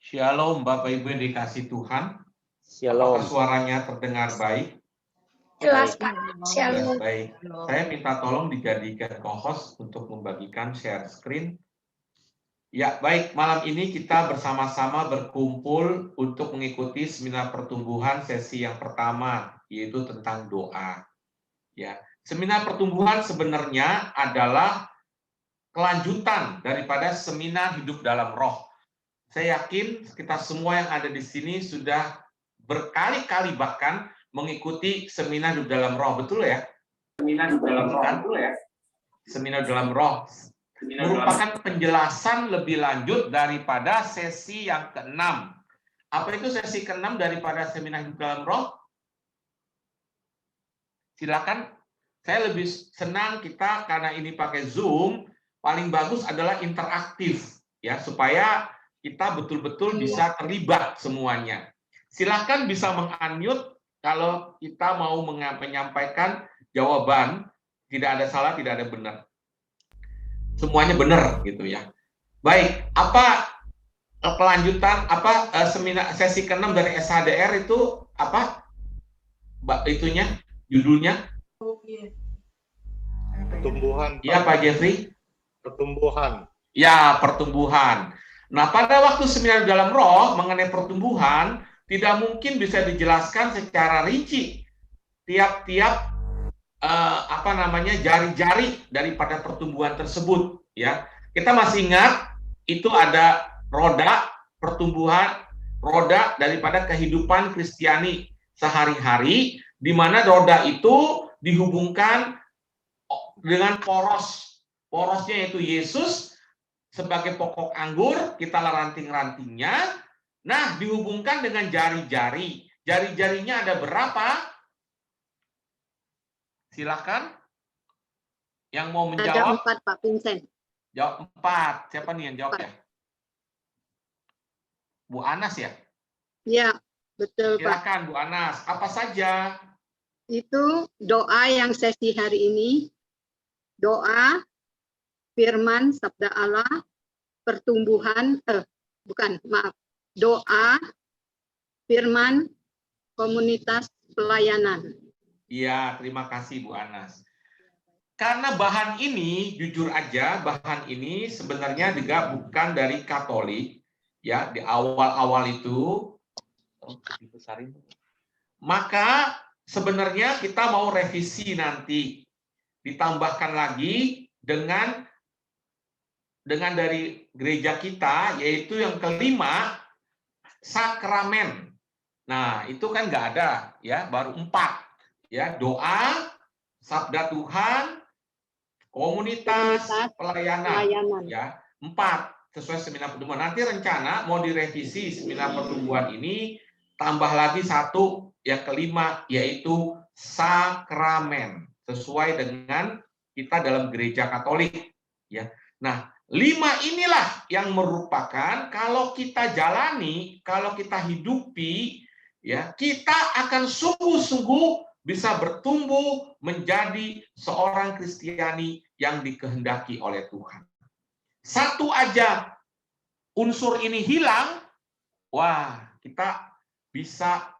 Shalom Bapak Ibu yang dikasih Tuhan. Shalom. Apakah suaranya terdengar baik? Jelas, Pak. Ya, Shalom. baik. Saya minta tolong dijadikan co-host untuk membagikan share screen. Ya, baik. Malam ini kita bersama-sama berkumpul untuk mengikuti seminar pertumbuhan sesi yang pertama, yaitu tentang doa. Ya, seminar pertumbuhan sebenarnya adalah kelanjutan daripada seminar hidup dalam roh. Saya yakin kita semua yang ada di sini sudah berkali-kali bahkan mengikuti seminar hidup dalam roh, betul ya? Seminar hidup dalam roh, betul ya? Seminar dalam roh merupakan penjelasan lebih lanjut daripada sesi yang ke-6. Apa itu sesi ke-6 daripada seminar hidup dalam roh? Silakan. Saya lebih senang kita karena ini pakai Zoom, paling bagus adalah interaktif ya, supaya kita betul-betul bisa terlibat semuanya. Silakan bisa meng-unmute kalau kita mau menyampaikan jawaban, tidak ada salah, tidak ada benar. Semuanya benar gitu ya. Baik, apa kelanjutan seminar sesi ke-6 dari SHDR itu apa? Itunya, judulnya? Pertumbuhan. Iya Pak Jeffrey? Pertumbuhan. Ya, pertumbuhan. Nah, pada waktu seminar dalam roh mengenai pertumbuhan, tidak mungkin bisa dijelaskan secara rinci tiap-tiap jari-jari daripada pertumbuhan tersebut. Ya, kita masih ingat itu ada roda pertumbuhan, roda daripada kehidupan Kristiani sehari-hari, di mana roda itu dihubungkan dengan poros. Porosnya yaitu Yesus sebagai pokok anggur, kita ranting-rantingnya. Nah, dihubungkan dengan jari-jari. Jari-jarinya ada berapa? Silakan. Yang mau menjawab? Ada 4, Pak Vincent. Jawab 4. Siapa nih yang jawab ya? Bu Anas ya? Ya, betul Pak. Silakan Bu Anas. Apa saja? Itu doa yang sesi hari ini. Doa, firman, sabda Allah, pertumbuhan, doa, firman, komunitas pelayanan. Iya, terima kasih Bu Anas. Karena bahan ini, jujur aja, bahan ini sebenarnya juga bukan dari Katolik, ya di awal-awal itu. Maka sebenarnya kita mau revisi nanti, ditambahkan lagi dengan dari gereja kita, yaitu yang kelima, sakramen. Nah, itu kan nggak ada, ya, baru 4. Ya, doa, sabda Tuhan, komunitas pelayanan. Ya, 4 sesuai seminar pertumbuhan. Nanti rencana mau direvisi seminar pertumbuhan ini, tambah lagi 1, yang kelima, yaitu sakramen, sesuai dengan kita dalam gereja Katolik. Ya, nah, 5 inilah yang merupakan kalau kita jalani, kalau kita hidupi, ya, kita akan sungguh-sungguh bisa bertumbuh menjadi seorang Kristiani yang dikehendaki oleh Tuhan. Satu aja unsur ini hilang, wah, kita bisa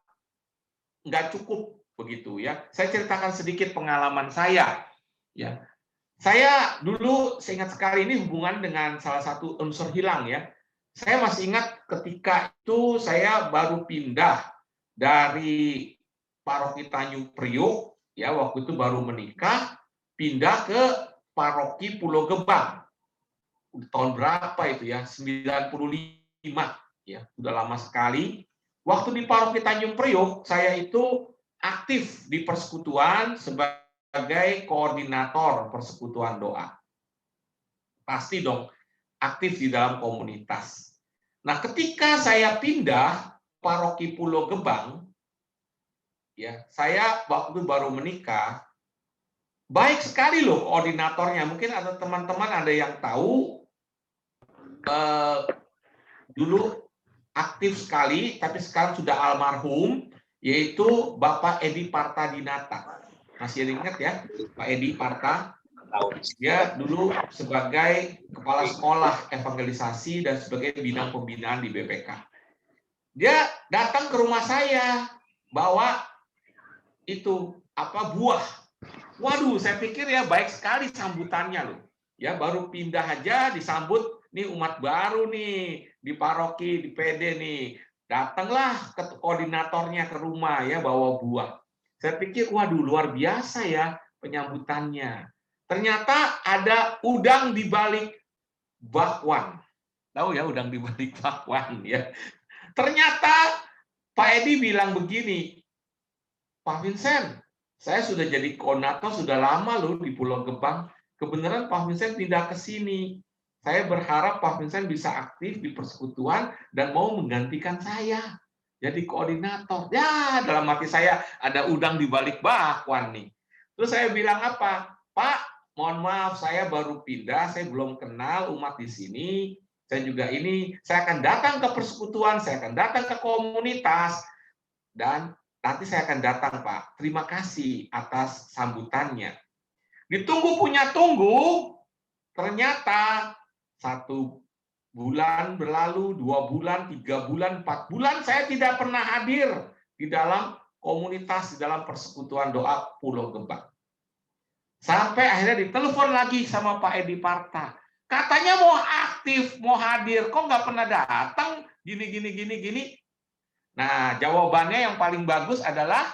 nggak cukup begitu ya. Saya ceritakan sedikit pengalaman saya. Ya, saya dulu seingat sekali ini hubungan dengan salah satu unsur hilang ya. Saya masih ingat ketika itu saya baru pindah dari Paroki Tanjung Priok, ya waktu itu baru menikah, pindah ke Paroki Pulau Gebang. Tahun berapa itu ya? 95 ya, sudah lama sekali. Waktu di Paroki Tanjung Priok, saya itu aktif di persekutuan sebagai koordinator persekutuan doa. Pasti dong, aktif di dalam komunitas. Nah, ketika saya pindah Paroki Pulau Gebang, ya, saya waktu baru menikah, baik sekali loh koordinatornya. Mungkin ada teman-teman ada yang tahu, dulu aktif sekali, tapi sekarang sudah almarhum, yaitu Bapak Edi Partadinata. Masih ingat ya, Pak Edi Parta? Dia dulu sebagai kepala sekolah evangelisasi dan sebagai bidang pembinaan di BPK. Dia datang ke rumah saya bawa itu buah. Waduh, saya pikir ya baik sekali sambutannya loh. Ya baru pindah aja disambut, nih umat baru nih di paroki, di PD nih. Datanglah ke koordinatornya ke rumah ya bawa buah. Saya pikir waduh luar biasa ya penyambutannya. Ternyata ada udang di balik bakwan. Tahu ya udang di balik bakwan ya. Ternyata Pak Edi bilang begini, Pak Vincent, saya sudah jadi koordinator sudah lama loh di Pulau Gebang. Kebenaran Pak Vincent pindah ke sini. Saya berharap Pak Vincent bisa aktif di persekutuan dan mau menggantikan saya jadi koordinator. Ya, dalam hati saya ada udang di balik bakwan nih. Terus saya bilang apa? Pak, mohon maaf saya baru pindah, saya belum kenal umat di sini. Saya juga saya akan datang ke persekutuan, saya akan datang ke komunitas, dan nanti saya akan datang, Pak. Terima kasih atas sambutannya. Ditunggu punya tunggu, ternyata 1 bulan berlalu, 2 bulan, 3 bulan, 4 bulan, saya tidak pernah hadir di dalam komunitas, di dalam persekutuan doa Pulau Gebang. Sampai akhirnya ditelepon lagi sama Pak Edi Parta. Katanya mau aktif, mau hadir, kok nggak pernah datang, gini. Nah, jawabannya yang paling bagus adalah,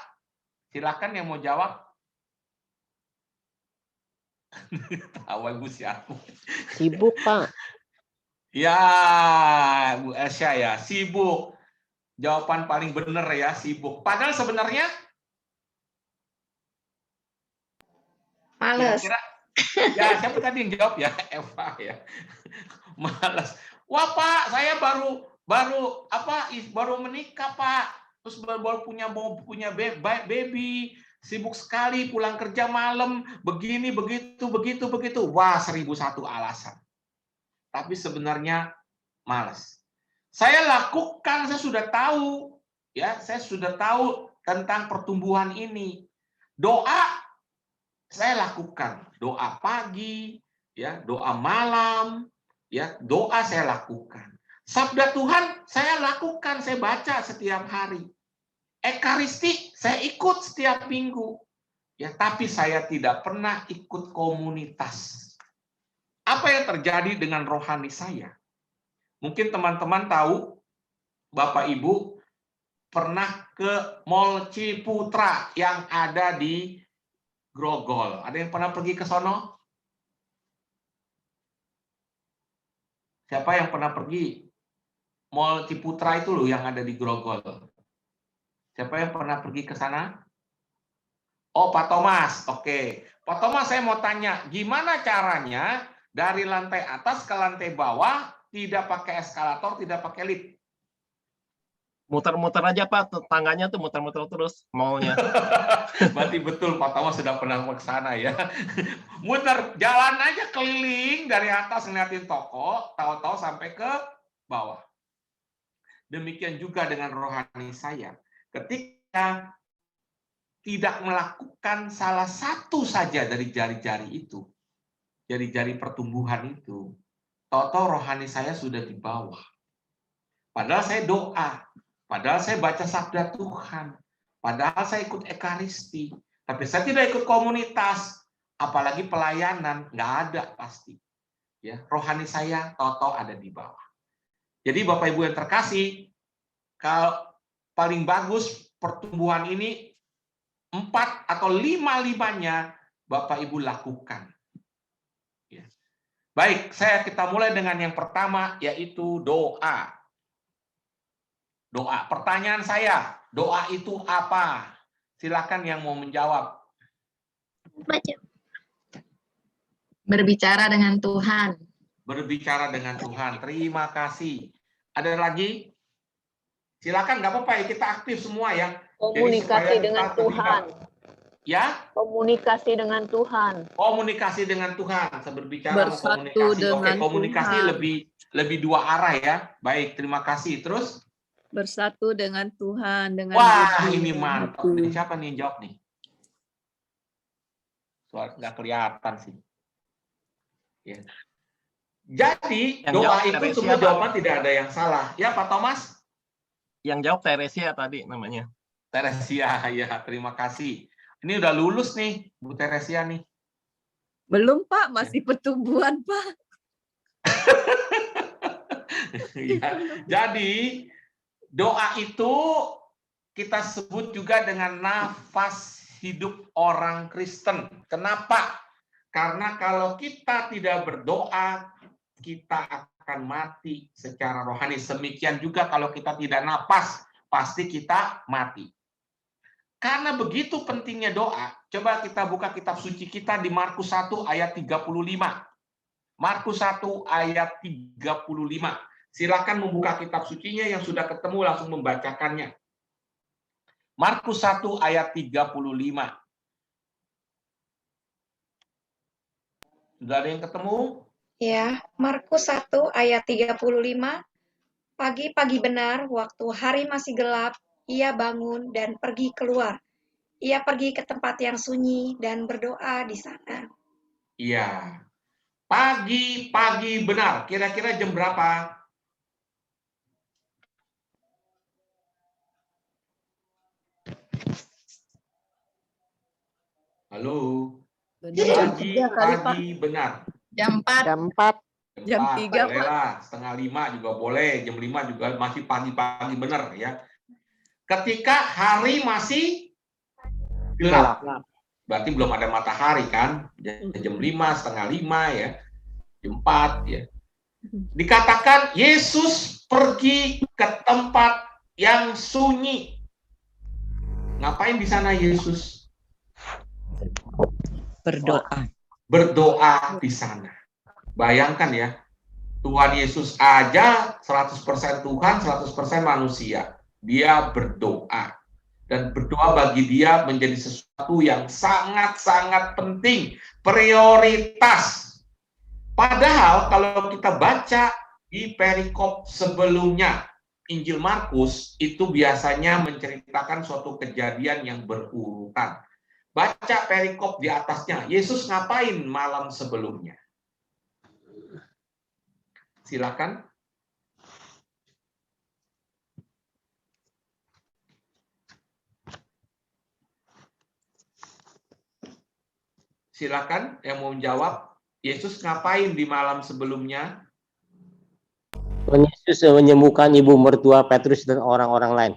silakan yang mau jawab. Tawa Ibu siapa? Sibuk, Pak. Ya, Bu Esya ya, sibuk. Jawaban paling benar ya, sibuk. Padahal sebenarnya Males. kira-kira, ya siapa tadi yang jawab ya? Eva ya. Malas. Wah Pak, saya baru menikah Pak. Terus baru punya baby, sibuk sekali pulang kerja malam, begini begitu. Wah, 1001 alasan. Tapi sebenarnya malas. Saya sudah tahu ya, saya sudah tahu tentang pertumbuhan ini. Doa saya lakukan, doa pagi, ya, doa malam, ya, doa saya lakukan. Sabda Tuhan saya lakukan, saya baca setiap hari. Ekaristi saya ikut setiap minggu. Ya, tapi saya tidak pernah ikut komunitas. Apa yang terjadi dengan rohani saya? Mungkin teman-teman tahu, Bapak Ibu pernah ke Mall Ciputra yang ada di Grogol. Ada yang pernah pergi ke sono? Siapa yang pernah pergi? Mall Ciputra itu loh yang ada di Grogol. Siapa yang pernah pergi ke sana? Oh, Pak Thomas. Oke. Pak Thomas, saya mau tanya, gimana caranya dari lantai atas ke lantai bawah tidak pakai eskalator, tidak pakai lift? Muter-muter aja, Pak. Tangganya tuh muter-muter terus maunya. Berarti betul Pak Thomas sudah pernah ke sana ya. Muter, jalan aja keliling dari atas ngeliatin toko, tahu-tahu sampai ke bawah. Demikian juga dengan rohani saya. Ketika tidak melakukan salah satu saja dari jari-jari itu, jari-jari pertumbuhan itu, tahu-tahu rohani saya sudah di bawah. Padahal saya doa, padahal saya baca sabda Tuhan, padahal saya ikut ekaristi, tapi saya tidak ikut komunitas, apalagi pelayanan, nggak ada pasti. Ya, rohani saya tahu-tahu ada di bawah. Jadi Bapak Ibu yang terkasih, kalau paling bagus pertumbuhan ini 4 atau 5-5-nya Bapak Ibu lakukan. Ya. Baik, kita mulai dengan yang pertama, yaitu doa. Doa. Pertanyaan saya, doa itu apa? Silakan yang mau menjawab. Berbicara dengan Tuhan. Berbicara dengan Tuhan. Terima kasih. Ada lagi? Silakan, nggak apa-apa ya, kita aktif semua ya. Komunikasi dengan Tuhan. Ya? Komunikasi dengan Tuhan. Komunikasi dengan Tuhan. Berbicara Bersatu komunikasi. dengan Oke, komunikasi Tuhan. lebih 2 arah ya. Baik, terima kasih. Terus? Bersatu dengan Tuhan. Dengan Wah, budi ini dan mantap. hati. Ini siapa nih yang jawab nih? Soal nggak kelihatan sih. Ya. Jadi Yang doa jawab itu dari semua siapa? jawaban tidak ada yang salah. Ya Pak Thomas? Yang jawab Teresia tadi namanya. Teresia, ya terima kasih. Ini udah lulus nih, Bu Teresia nih. Belum Pak, masih pertumbuhan Pak. Ya, jadi doa itu kita sebut juga dengan nafas hidup orang Kristen. Kenapa? Karena kalau kita tidak berdoa, kita akan mati secara rohani. Demikian juga kalau kita tidak napas, pasti kita mati. Karena begitu pentingnya doa, coba kita buka kitab suci kita di Markus 1 ayat 35. Markus 1 ayat 35. Silakan membuka kitab sucinya, yang sudah ketemu langsung membacakannya. Markus 1 ayat 35. Sudah ada yang ketemu? Ya, Markus 1 ayat 35. Pagi-pagi benar, waktu hari masih gelap, ia bangun dan pergi keluar. Ia pergi ke tempat yang sunyi dan berdoa di sana. Iya. Pagi-pagi benar. Kira-kira jam berapa? Halo. Jam 3 kali Pak. Pagi-pagi benar. Jam 4. Jam 4. Jam 3 Pak. Bolehlah, setengah 5 juga boleh, jam 5 juga masih pagi-pagi benar ya. Ketika hari masih gelap. Berarti belum ada matahari kan? Jam 5, setengah 5 ya. Jam 4 ya. Dikatakan Yesus pergi ke tempat yang sunyi. Ngapain di sana Yesus? Berdoa. Berdoa di sana. Bayangkan ya, Tuhan Yesus aja 100% Tuhan, 100% manusia. Dia berdoa. Dan berdoa bagi dia menjadi sesuatu yang sangat-sangat penting. Prioritas. Padahal kalau kita baca di perikop sebelumnya, Injil Markus itu biasanya menceritakan suatu kejadian yang berurutan. Baca perikop di atasnya, Yesus ngapain malam sebelumnya? Silakan. Silakan yang mau menjawab. Yesus ngapain di malam sebelumnya? Tuhan Yesus menyembuhkan ibu mertua Petrus dan orang-orang lain.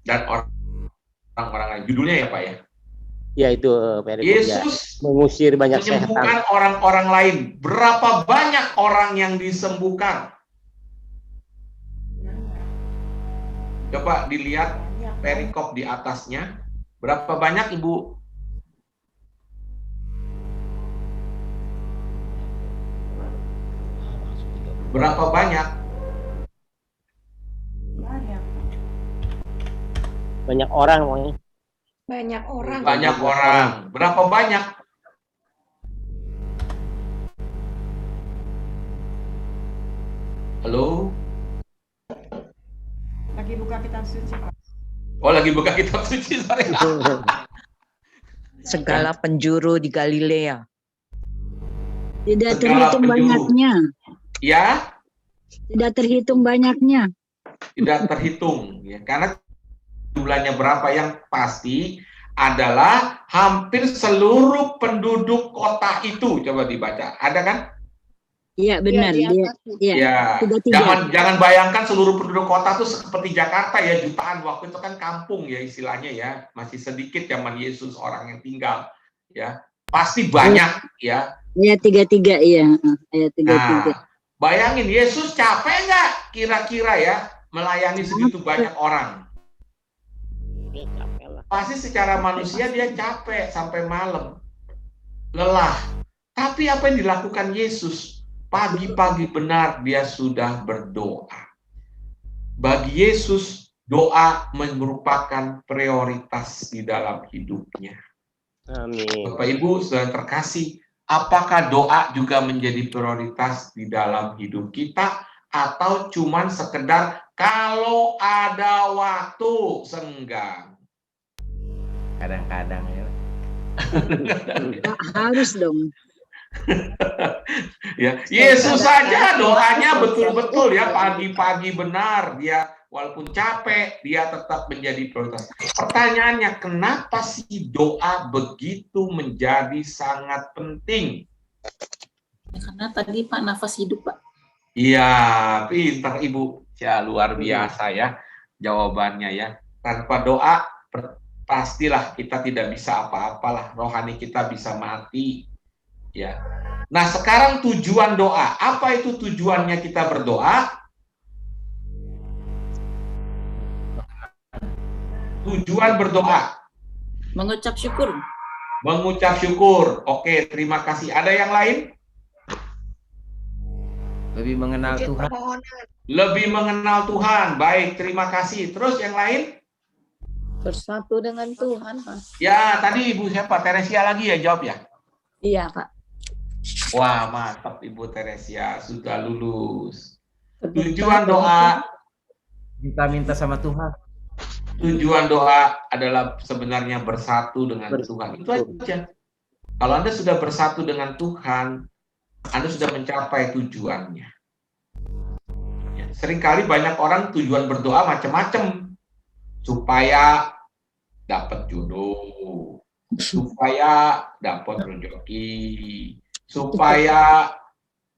Dan orang-orang lain. Judulnya ya Pak ya? Ya itu perikop ya. Yesus Mengusir banyak menyembuhkan setan. orang-orang lain. Berapa banyak orang yang disembuhkan? Coba dilihat perikop di atasnya. Berapa banyak Ibu? Berapa banyak? Banyak orang pokoknya. Banyak orang. Banyak orang. Berapa banyak? Halo? Lagi buka kitab suci, Pak. Oh, lagi buka kitab suci, sorry. Segala penjuru di Galilea. Tidak Segala terhitung penjuru. banyaknya. Ya, Tidak terhitung banyaknya. tidak terhitung. Ya, karena jumlahnya berapa yang pasti adalah hampir seluruh penduduk kota itu. Coba dibaca. Ada kan? Iya benar. Ya, di Dia, atasnya. ya. Ya. Tiga-tiga. Jangan bayangkan seluruh penduduk kota itu seperti Jakarta ya, jutaan. Waktu itu kan kampung ya istilahnya ya. Masih sedikit zaman Yesus orang yang tinggal. Ya. Pasti banyak ya. Ya tiga-tiga iya. Ya tiga-tiga. Nah, bayangin Yesus capek nggak kira-kira ya melayani segitu banyak orang? Ya, capek lah. Pasti secara manusia dia capek sampai malam, lelah. Tapi apa yang dilakukan Yesus? Pagi-pagi benar dia sudah berdoa. Bagi Yesus, doa merupakan prioritas di dalam hidupnya. Amin. Bapak Ibu sudah terkasih, apakah doa juga menjadi prioritas di dalam hidup kita atau cuman sekedar kalau ada waktu senggang? Kadang-kadang ya. Harus dong. Ya, Yesus saja doanya betul-betul ya pagi-pagi benar dia walaupun capek, dia tetap menjadi prioritas. Pertanyaannya, kenapa sih doa begitu menjadi sangat penting? Ya, karena tadi Pak nafas hidup Pak. Iya, pintar Ibu. Ya, luar biasa ya jawabannya ya. Tanpa doa, pastilah kita tidak bisa apa-apalah. Rohani kita bisa mati. Ya. Nah, sekarang tujuan doa. Apa itu tujuannya kita berdoa? Tujuan berdoa. Mengucap syukur. Mengucap syukur. Oke, terima kasih. Ada yang lain? Lebih mengenal Wujud Tuhan. permohonan. Lebih mengenal Tuhan. Baik, terima kasih. Terus yang lain? Bersatu dengan Tuhan Pak. Ya, tadi Ibu siapa? Teresia lagi ya jawab ya? Iya Pak. Wah, mantap Ibu Teresia. Sudah lulus. Tujuan doa. Kita minta sama Tuhan. Tujuan doa adalah sebenarnya bersatu dengan Tuhan. Itu aja. Kalau Anda sudah bersatu dengan Tuhan, Anda sudah mencapai tujuannya. Ya, seringkali banyak orang tujuan berdoa macam-macam. Supaya dapat jodoh, supaya dapat rezeki, supaya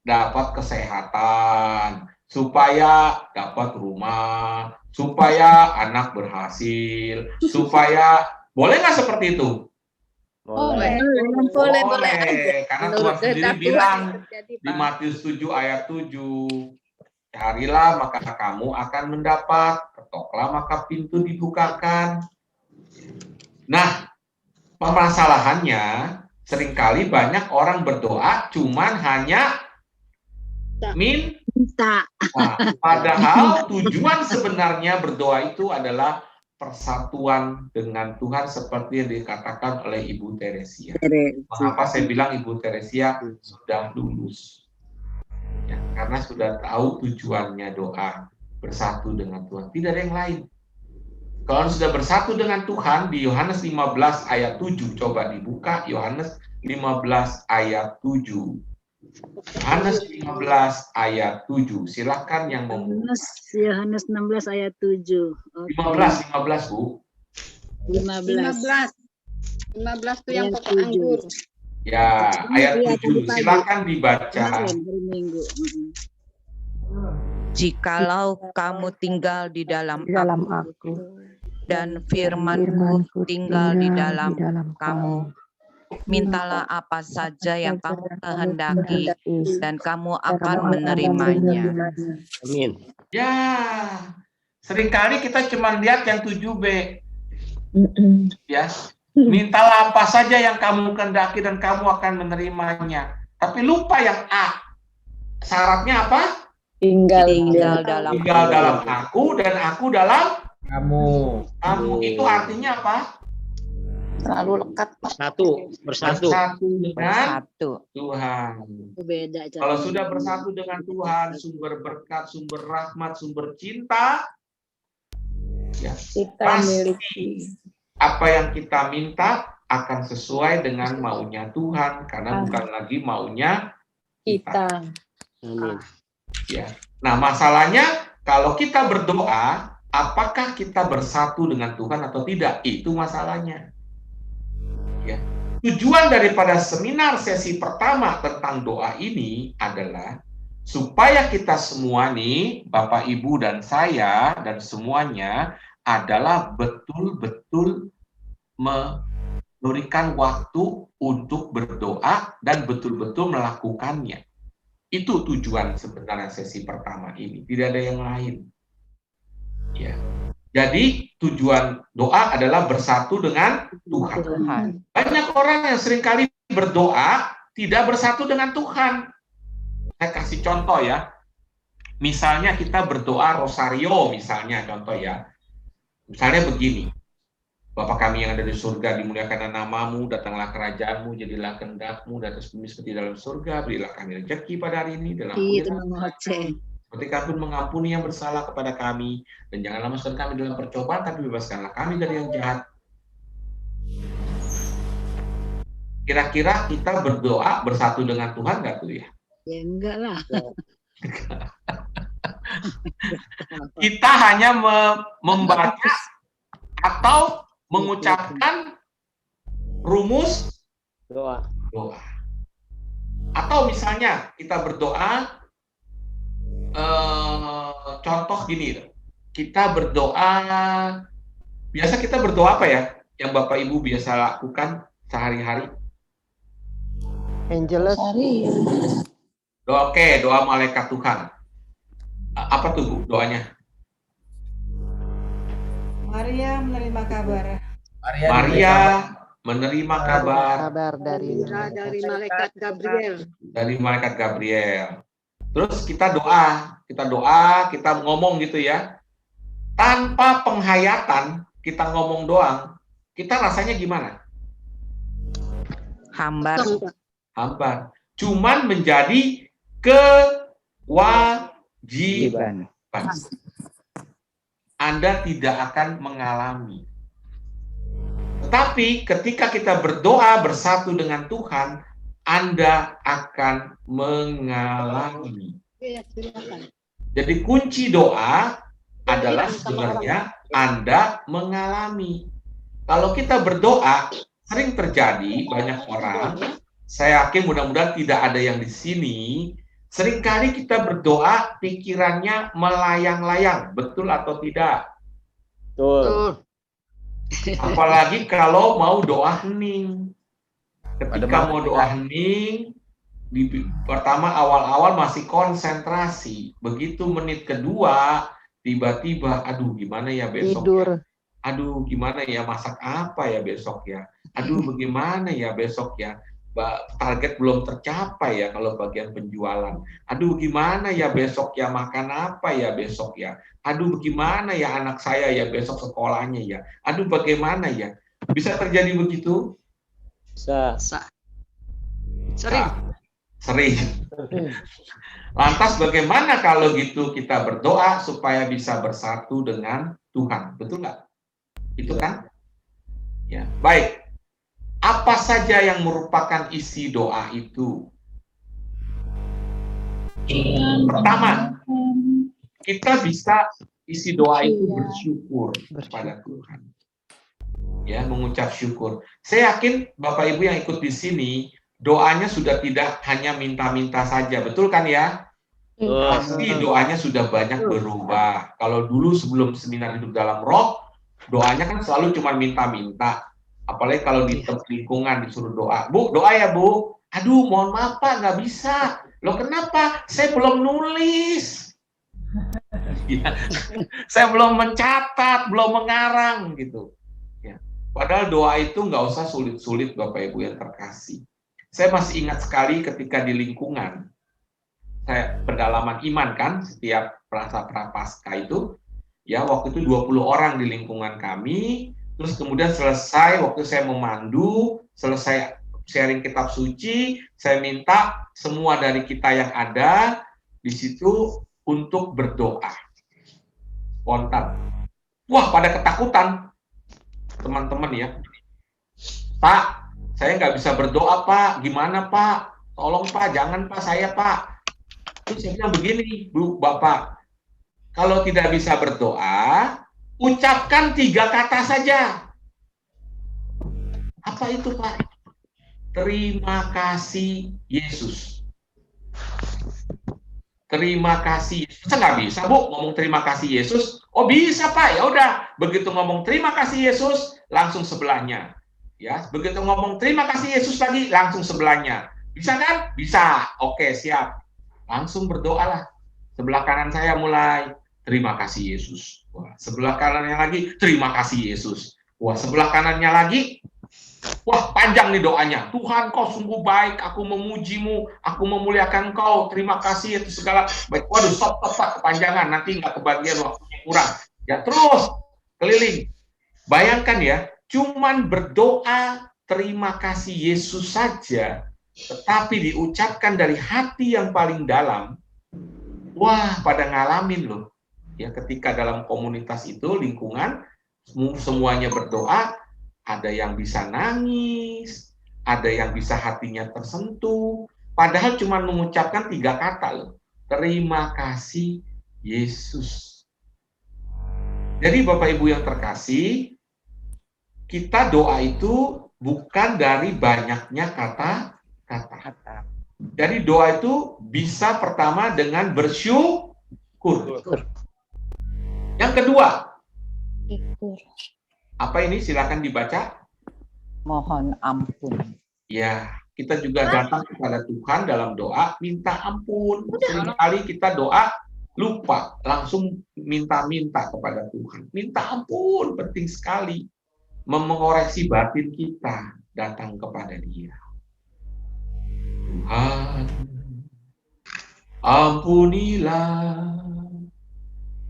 dapat kesehatan, supaya dapat rumah, supaya anak berhasil, supaya boleh nggak seperti itu? Boleh. Boleh. Karena Tuhan sendiri bilang terjadi, di Pak. Matius 7 ayat 7, carilah maka kamu akan mendapat, ketoklah maka pintu dibukakan. Nah, permasalahannya seringkali banyak orang berdoa cuman hanya Minta. Nah, padahal tujuan sebenarnya berdoa itu adalah persatuan dengan Tuhan seperti yang dikatakan oleh Ibu Teresia. Mengapa saya bilang Ibu Teresia sudah lulus? Ya, karena sudah tahu tujuannya doa bersatu dengan Tuhan. Tidak ada yang lain. Kalau sudah bersatu dengan Tuhan, di Yohanes 15 ayat 7, coba dibuka Yohanes 15 ayat 7. Yohanes 15 ayat 7. Silakan yang mau. Yohanes 16 ayat 7. Oke. 15 Bu. 15. 15 tuh yang yang pokok pokok anggur. Ya, ayat Iya, 7. tadi pagi. Silakan dibaca. Kemarin, hari Minggu. Jikalau kamu tinggal di dalam aku dan firman-Ku tinggal di dalam kamu, mintalah apa saja yang kamu kehendaki dan kamu akan menerimanya. Amin. Ya, seringkali kita cuma lihat yang 7B. Ya, mintalah apa saja yang kamu kehendaki dan kamu akan menerimanya. Tapi lupa yang A. Syaratnya apa? Tinggal dalam Tinggal dalam aku dan aku dalam Kamu. kamu. Itu artinya apa? selalu lekat Pak. Bersatu. Bersatu dengan bersatu. Tuhan. Itu beda cara. Kalau sudah bersatu dengan Tuhan, sumber berkat, sumber rahmat, sumber cinta, ya, Kita pasti miliki. apa yang kita minta akan sesuai dengan maunya Tuhan, karena bukan lagi maunya Kita. Amin. ya. Nah, masalahnya kalau kita berdoa, apakah kita bersatu dengan Tuhan atau tidak? Itu masalahnya. Ya. Tujuan daripada seminar sesi pertama tentang doa ini adalah supaya kita semua nih, Bapak, Ibu, dan saya, dan semuanya adalah betul-betul memberikan waktu untuk berdoa dan betul-betul melakukannya. Itu tujuan sebenarnya sesi pertama ini. Tidak ada yang lain. Ya. Jadi tujuan doa adalah bersatu dengan Tuhan. Banyak orang yang seringkali berdoa tidak bersatu dengan Tuhan. Saya kasih contoh ya. Misalnya kita berdoa rosario, misalnya contoh ya. Misalnya begini. Bapa kami yang ada di surga, dimuliakanlah namamu, datanglah kerajaanmu, jadilah kehendakmu di atas bumi seperti dalam surga, berilah kami rezeki pada hari ini, dalam Itu mengoceh. seperti kami pun mengampuni yang bersalah kepada kami, dan janganlah masukkan kami dalam percobaan, tapi bebaskanlah kami dari yang jahat. Kira-kira kita berdoa bersatu dengan Tuhan nggak tuh ya? Ya enggak lah. Kita hanya membaca atau mengucapkan rumus Doa. doa. Atau misalnya kita berdoa, contoh gini, kita berdoa, biasa kita berdoa apa ya? Yang Bapak Ibu biasa lakukan sehari-hari? Angelus. Oke, doa malaikat Tuhan. Apa tuh Bu doanya? Maria menerima kabar. Maria menerima kabar dari malaikat Gabriel. dari malaikat Gabriel. Terus kita ngomong gitu ya. Tanpa penghayatan, kita ngomong doang, kita rasanya gimana? Hambar. Hambar. Cuman menjadi kewajiban. Anda tidak akan mengalami. Tetapi ketika kita berdoa bersatu dengan Tuhan, Anda akan mengalami. Jadi kunci doa adalah sebenarnya Anda mengalami. Kalau kita berdoa, sering terjadi banyak orang, saya yakin mudah-mudahan tidak ada yang di sini, seringkali kita berdoa pikirannya melayang-layang, betul atau tidak? Betul. Apalagi kalau mau doa hening. Ketika mau doa hening, pertama awal-awal masih konsentrasi. Begitu menit kedua, tiba-tiba, aduh gimana ya besok Tidur. ya? Aduh gimana ya masak apa ya besok ya? Aduh bagaimana ya besok ya? Target belum tercapai ya kalau bagian penjualan. Aduh gimana ya besok ya makan apa ya besok ya? Aduh bagaimana ya anak saya ya besok sekolahnya ya? Aduh bagaimana ya? Bisa terjadi begitu? Bisa. Sering. Sering. Lantas bagaimana kalau gitu kita berdoa supaya bisa bersatu dengan Tuhan? Betul nggak? Itu kan? Ya, baik. Apa saja yang merupakan isi doa itu? Pertama, kita bisa isi doa itu bersyukur kepada Tuhan. Ya, mengucap syukur. Saya yakin Bapak Ibu yang ikut di sini, doanya sudah tidak hanya minta-minta saja, betul kan ya? Pasti doanya sudah banyak berubah. Kalau dulu sebelum seminar hidup dalam roh, doanya kan selalu cuma minta-minta. Apalagi kalau di lingkungan disuruh doa. Bu, doa ya Bu. Aduh, mohon maaf Pak, nggak bisa. Loh kenapa? Saya belum nulis. Ya. Saya belum mencatat, belum mengarang gitu. Ya. Padahal doa itu nggak usah sulit-sulit Bapak Ibu yang terkasih. Saya masih ingat sekali ketika di lingkungan. Saya pendalaman iman kan, setiap prapaskah itu. Ya, waktu itu 20 orang di lingkungan kami. Terus kemudian selesai, waktu saya memandu, selesai sharing kitab suci, saya minta semua dari kita yang ada di situ untuk berdoa. Spontan. Wah, pada ketakutan. Teman-teman ya. Pak, saya nggak bisa berdoa, Pak. Gimana, Pak? Tolong, Pak. Jangan, Pak. Saya, Pak. Terus saya bilang begini, Bu, Bapak. Kalau tidak bisa berdoa, ucapkan 3 kata saja. Apa itu, Pak? Terima kasih Yesus. Terima kasih. Saya nggak bisa, Bu, ngomong terima kasih Yesus. Oh, bisa, Pak. Ya udah, begitu ngomong terima kasih Yesus, langsung sebelahnya. Ya, begitu ngomong terima kasih Yesus lagi, langsung sebelahnya. Bisa kan? Bisa. Oke, siap. Langsung berdoalah. Sebelah kanan saya mulai, terima kasih Yesus. Wah, sebelah kanannya lagi, terima kasih Yesus. Wah, sebelah kanannya lagi, wah, panjang nih doanya. Tuhan, kau sungguh baik, aku memujimu, aku memuliakan kau, terima kasih itu segala baik. Waduh, stop, kepanjangan, nanti nggak kebagian waktunya kurang. Ya, terus keliling. Bayangkan ya, cuman berdoa terima kasih Yesus saja, tetapi diucapkan dari hati yang paling dalam. Wah, pada ngalamin loh. Ya, ketika dalam komunitas itu, lingkungan, semuanya berdoa, ada yang bisa nangis, ada yang bisa hatinya tersentuh, padahal cuma mengucapkan 3 kata loh. Terima kasih Yesus. Jadi Bapak Ibu yang terkasih, kita doa itu bukan dari banyaknya kata-kata. Jadi doa itu bisa pertama dengan bersyukur. Yang kedua, apa ini? Silakan dibaca. Mohon ampun. Ya, kita juga datang kepada Tuhan dalam doa, minta ampun. Seringkali kita doa lupa, langsung minta-minta kepada Tuhan. Minta ampun, penting sekali. Mengoreksi batin kita, datang kepada Dia. Tuhan, ampunilah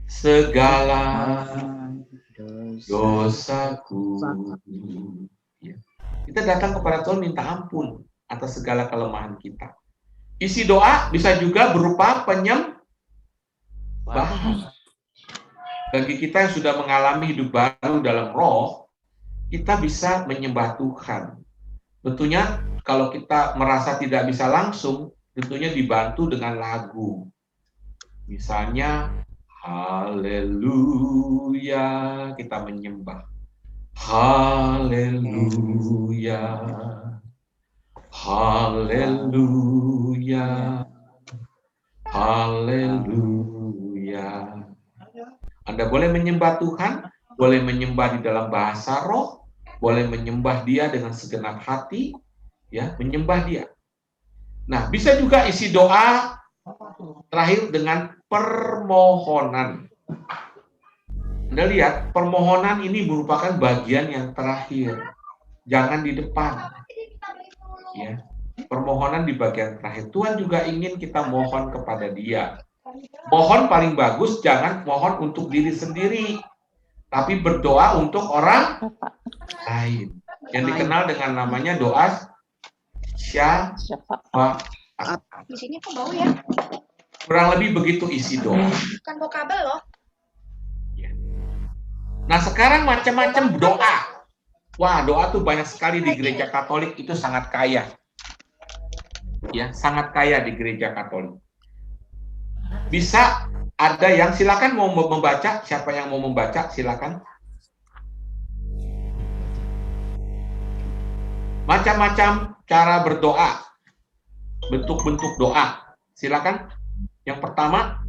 segala dosaku. Ya. Kita datang kepada Tuhan minta ampun atas segala kelemahan kita. Isi doa bisa juga berupa penyembahan. Bagi kita yang sudah mengalami hidup baru dalam roh, kita bisa menyembah Tuhan. Tentunya kalau kita merasa tidak bisa langsung, tentunya dibantu dengan lagu. Misalnya, haleluya, kita menyembah. Haleluya, haleluya, haleluya. Anda boleh menyembah Tuhan, boleh menyembah di dalam bahasa roh, boleh menyembah Dia dengan segenap hati, ya, menyembah Dia. Nah, bisa juga isi doa terakhir dengan permohonan. Anda lihat, permohonan ini merupakan bagian yang terakhir. Jangan di depan. Ya. Permohonan di bagian terakhir. Tuhan juga ingin kita mohon kepada Dia. Mohon paling bagus, jangan mohon untuk diri sendiri. Tapi berdoa untuk orang lain. Yang dikenal dengan namanya doa syafaat. Di sini kok bau ya? Kurang lebih begitu isi doa. Bukan bawa kabel loh. Nah, sekarang macam-macam doa. Wah, doa tuh banyak sekali di gereja Katolik, itu sangat kaya. Ya, sangat kaya di gereja Katolik. Bisa ada yang, silakan mau membaca, siapa yang mau membaca, silakan. Macam-macam cara berdoa. Bentuk-bentuk doa. Silakan. Yang pertama,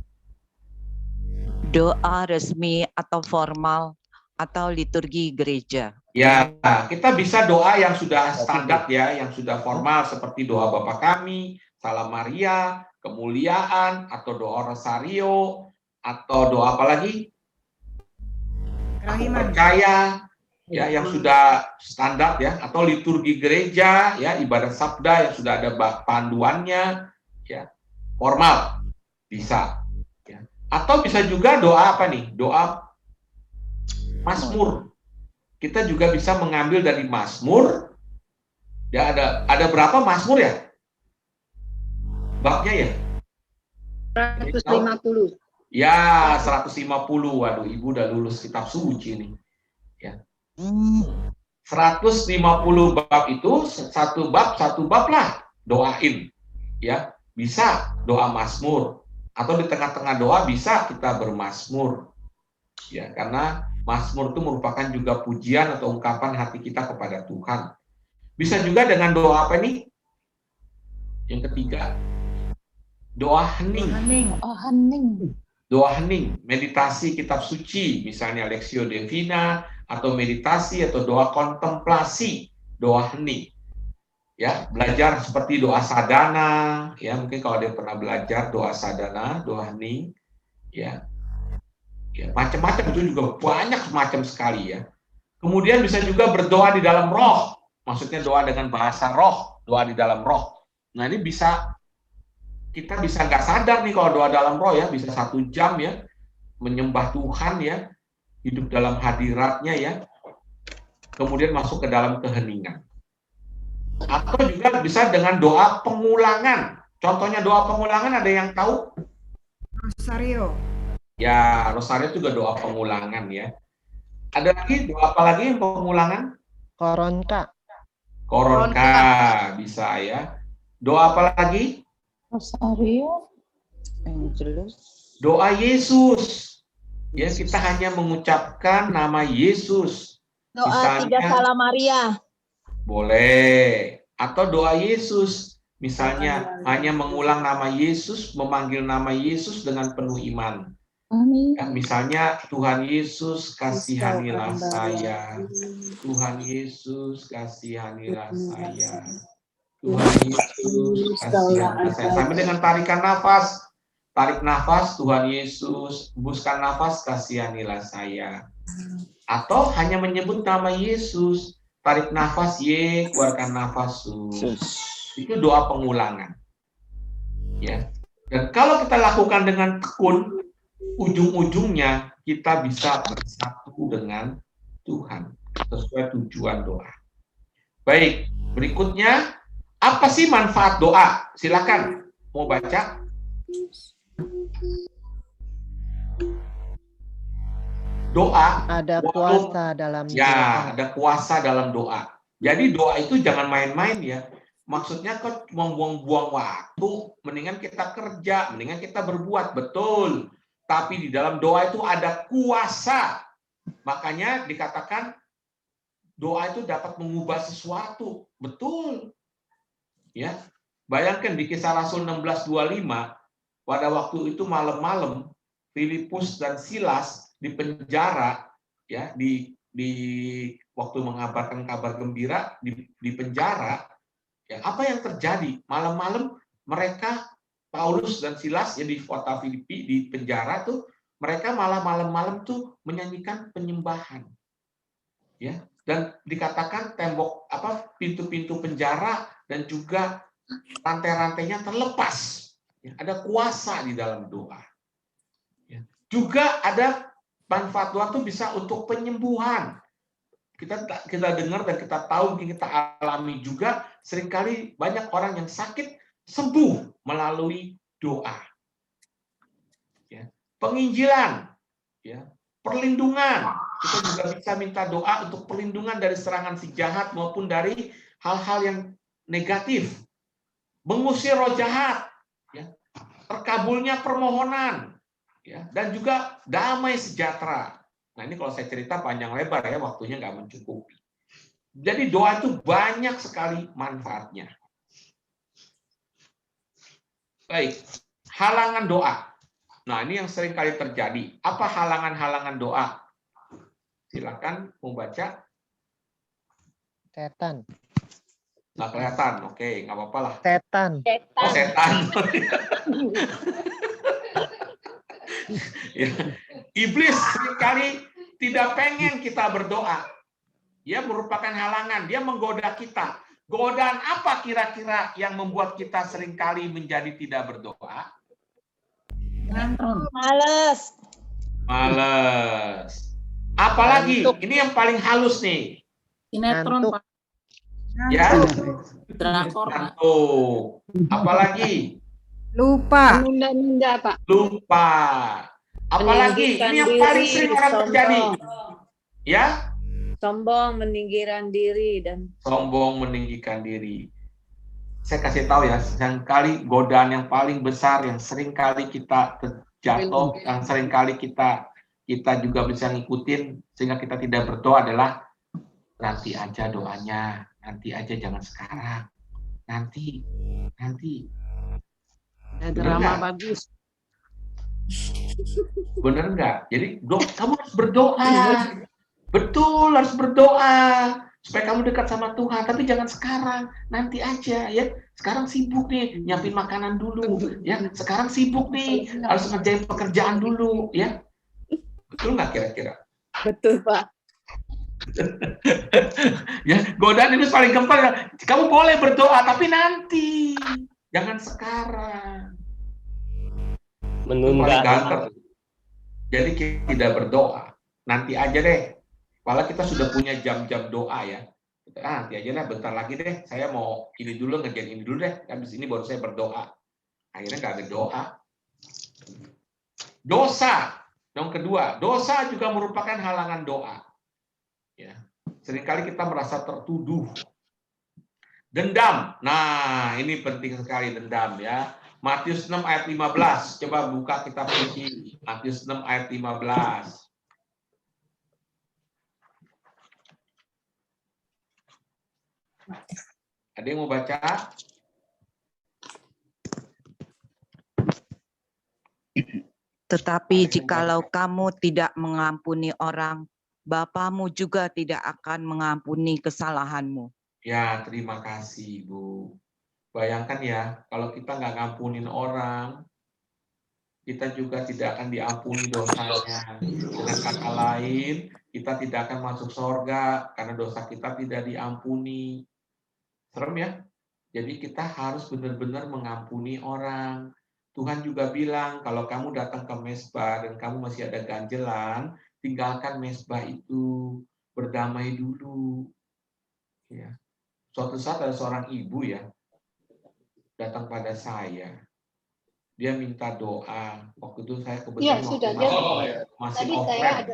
Doa resmi atau formal atau liturgi gereja. ya, kita bisa doa yang sudah standar ya, yang sudah formal seperti doa Bapa Kami, Salam Maria, kemuliaan, atau doa rosario, atau doa apa lagi? Aku percaya, ya, yang sudah standar ya, atau liturgi gereja, ya, ibadat sabda yang sudah ada panduannya, ya, formal bisa. Ya. Atau bisa juga doa apa nih? Doa Mazmur. Kita juga bisa mengambil dari Mazmur. Ya, ada berapa Mazmur ya? Babnya ya? 150. Ya, 150. Waduh, Ibu udah lulus kitab suci nih. Ya. 150 bab itu satu bab lah doain. Ya, bisa doa Mazmur atau di tengah-tengah doa bisa kita bermazmur. Ya, karena Mazmur itu merupakan juga pujian atau ungkapan hati kita kepada Tuhan. Bisa juga dengan doa apa nih? Yang ketiga, doa hening. Doa hening, meditasi kitab suci, misalnya Lectio Divina, atau meditasi atau doa kontemplasi, doa hening. Ya, belajar seperti doa sadana, ya, mungkin kalau ada yang pernah belajar doa sadana, doa hening, ya. Ya, macam-macam itu juga banyak macam sekali ya. Kemudian bisa juga berdoa di dalam roh, maksudnya doa dengan bahasa roh, doa di dalam roh. Nah, ini bisa, kita bisa nggak sadar nih kalau doa dalam roh ya, bisa 1 jam ya, menyembah Tuhan ya, hidup dalam hadiratnya ya, kemudian masuk ke dalam keheningan. Atau juga bisa dengan doa pengulangan. Contohnya doa pengulangan ada yang tahu? Rosario. Ya, rosario juga doa pengulangan ya. Ada lagi doa apa lagi yang pengulangan? Koronka. Koronka bisa ya. Doa apa lagi? Rosario. Angelus. Doa Yesus. Ya, kita hanya mengucapkan nama Yesus. Doa Misalnya, tiga salam Maria. boleh. Atau doa Yesus. Misalnya, hanya mengulang nama Yesus, memanggil nama Yesus dengan penuh iman. Amin. Ya, misalnya, Tuhan Yesus, kasihanilah saya. Tuhan Yesus, kasihanilah saya. Tuhan Yesus, kasihanilah saya. Sambil dengan tarikan nafas. Tarik nafas, Tuhan Yesus. Hembuskan nafas, kasihanilah saya. Atau hanya menyebut nama Yesus. Tarik nafas, ye, keluarkan nafas, su. Itu doa pengulangan. Ya. Dan kalau kita lakukan dengan tekun, ujung-ujungnya kita bisa bersatu dengan Tuhan sesuai tujuan doa. Baik, berikutnya apa sih manfaat doa? Silakan mau baca. Doa ada kuasa dalam ya, doa. ada kuasa dalam doa. Jadi doa itu jangan main-main ya. Maksudnya kok membuang-buang waktu, mendingan kita kerja, mendingan kita berbuat, betul. Tapi di dalam doa itu ada kuasa. Makanya dikatakan doa itu dapat mengubah sesuatu. Betul. Ya. Bayangkan di Kisah Rasul 16:25, pada waktu itu malam-malam Filipus dan Silas di penjara, ya, di waktu mengabarkan kabar gembira di penjara. Ya, apa yang terjadi? Malam-malam mereka, Paulus dan Silas ya di kota Filipi di penjara tuh, mereka malah malam-malam tuh menyanyikan penyembahan. Ya, dan dikatakan tembok pintu-pintu penjara dan juga rantai-rantainya terlepas. Ya, ada kuasa di dalam doa. Ya. Juga ada manfaat doa tuh bisa untuk penyembuhan. Kita dengar dan kita tahu, mungkin kita alami juga, seringkali banyak orang yang sakit sembuh melalui doa. Ya. Penginjilan, ya. Perlindungan, kita juga bisa minta doa untuk perlindungan dari serangan si jahat maupun dari hal-hal yang negatif. Mengusir roh jahat, ya. Terkabulnya permohonan, ya. Dan juga damai sejahtera. Nah, ini kalau saya cerita panjang lebar ya, waktunya nggak mencukupi. Jadi doa itu banyak sekali manfaatnya. Baik, halangan doa. Nah, ini yang sering kali terjadi. Apa halangan-halangan doa? Silakan membaca. Setan. Nggak kelihatan, oke, nggak apa-apa lah. Setan. Oh, setan. Ya. Iblis seringkali tidak pengen kita berdoa. Dia merupakan halangan, dia menggoda kita. Godaan apa kira-kira yang membuat kita seringkali menjadi tidak berdoa? Males. Males. Apalagi, ini yang paling halus nih. Sinetron, Pak. Ya. Drakor, Pak. Tuh. Apalagi? Lupa. Menunda-nunda, Pak. Lupa. Apalagi? Ini yang paling sering orang terjadi. Ya? Sombong, meninggikan diri, dan Sombong, meninggikan diri. Saya kasih tahu ya, seringkali godaan yang paling besar yang sering kali kita terjatuh, yang sering kali kita juga bisa ngikutin sehingga kita tidak berdoa adalah nanti aja doanya, nanti aja, jangan sekarang, nanti. Drama bagus. Bener nggak? Jadi kamu harus berdoa, betul, harus berdoa supaya kamu dekat sama Tuhan. Tapi jangan sekarang, nanti aja ya. Sekarang sibuk nih, nyiapin makanan dulu, ya. Sekarang sibuk nih, harus ngerjain pekerjaan dulu, ya. Betul nggak kira-kira? betul, Pak. Ya, godaan itu paling gampang. Kamu boleh berdoa, tapi nanti, jangan sekarang. Menunda. Jadi kita tidak berdoa, nanti aja deh. Kalau kita sudah punya jam-jam doa ya, nanti aja deh, bentar lagi deh. Saya mau ini dulu, ngerjain ini dulu deh. Habis ini baru saya berdoa. Akhirnya nggak ada doa. Dosa, yang kedua, dosa juga merupakan halangan doa. Ya, seringkali kita merasa tertuduh. Dendam, nah ini penting sekali dendam ya. Matius 6 ayat 15. Coba buka kitab suci. Matius 6 ayat 15. Ada yang mau baca? Tetapi jikalau kamu tidak mengampuni orang, Bapamu juga tidak akan mengampuni kesalahanmu. Ya, terima kasih, Bu. Bayangkan ya, kalau kita nggak ngampunin orang, kita juga tidak akan diampuni dosanya. Dengan kata lain, kita tidak akan masuk surga karena dosa kita tidak diampuni. Serem ya? Jadi kita harus benar-benar mengampuni orang. Tuhan juga bilang, kalau kamu datang ke mezbah dan kamu masih ada ganjelan, tinggalkan mezbah itu, berdamai dulu. Ya. Suatu saat ada seorang ibu ya, datang pada saya. Dia minta doa. Waktu itu saya kebetulan masih offline.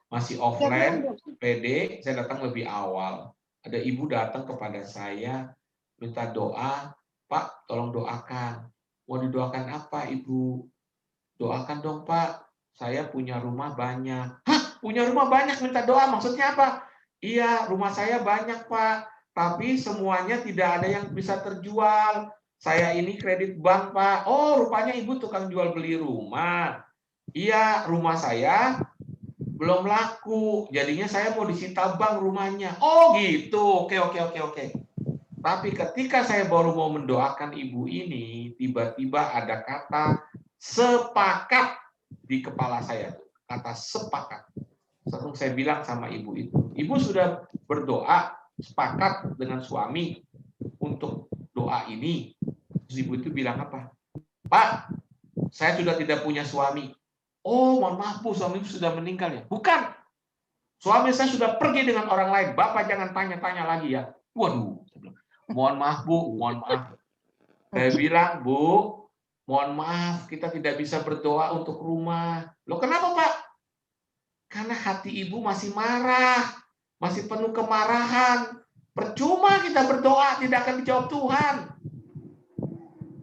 Masih offline, PD, saya datang lebih awal. Ada ibu datang kepada saya, minta doa, Pak, tolong doakan. Mau didoakan apa, Ibu? Doakan dong, Pak. Saya punya rumah banyak. Hah? Punya rumah banyak minta doa? Maksudnya apa? Iya, rumah saya banyak, Pak. Tapi semuanya tidak ada yang bisa terjual. Saya ini kredit bank, Pak. Oh, rupanya Ibu tukang jual beli rumah. Iya, rumah saya belum laku. Jadinya saya mau disita bank rumahnya. Oh, gitu. Oke. Tapi ketika saya baru mau mendoakan ibu ini, tiba-tiba ada kata sepakat di kepala saya. Kata sepakat. Langsung saya bilang sama ibu itu, ibu sudah berdoa sepakat dengan suami untuk doa ini. Terus ibu itu bilang apa? Pak, saya sudah tidak punya suami. Oh, mohon maaf Bu, suami itu sudah meninggal ya? Bukan. Suami saya sudah pergi dengan orang lain. Bapak jangan tanya-tanya lagi ya. Waduh. Mohon maaf Bu, mohon maaf. Saya bilang, Bu, mohon maaf, kita tidak bisa berdoa untuk rumah. Loh kenapa Pak? Karena hati ibu masih marah, masih penuh kemarahan. Percuma kita berdoa, tidak akan dijawab Tuhan.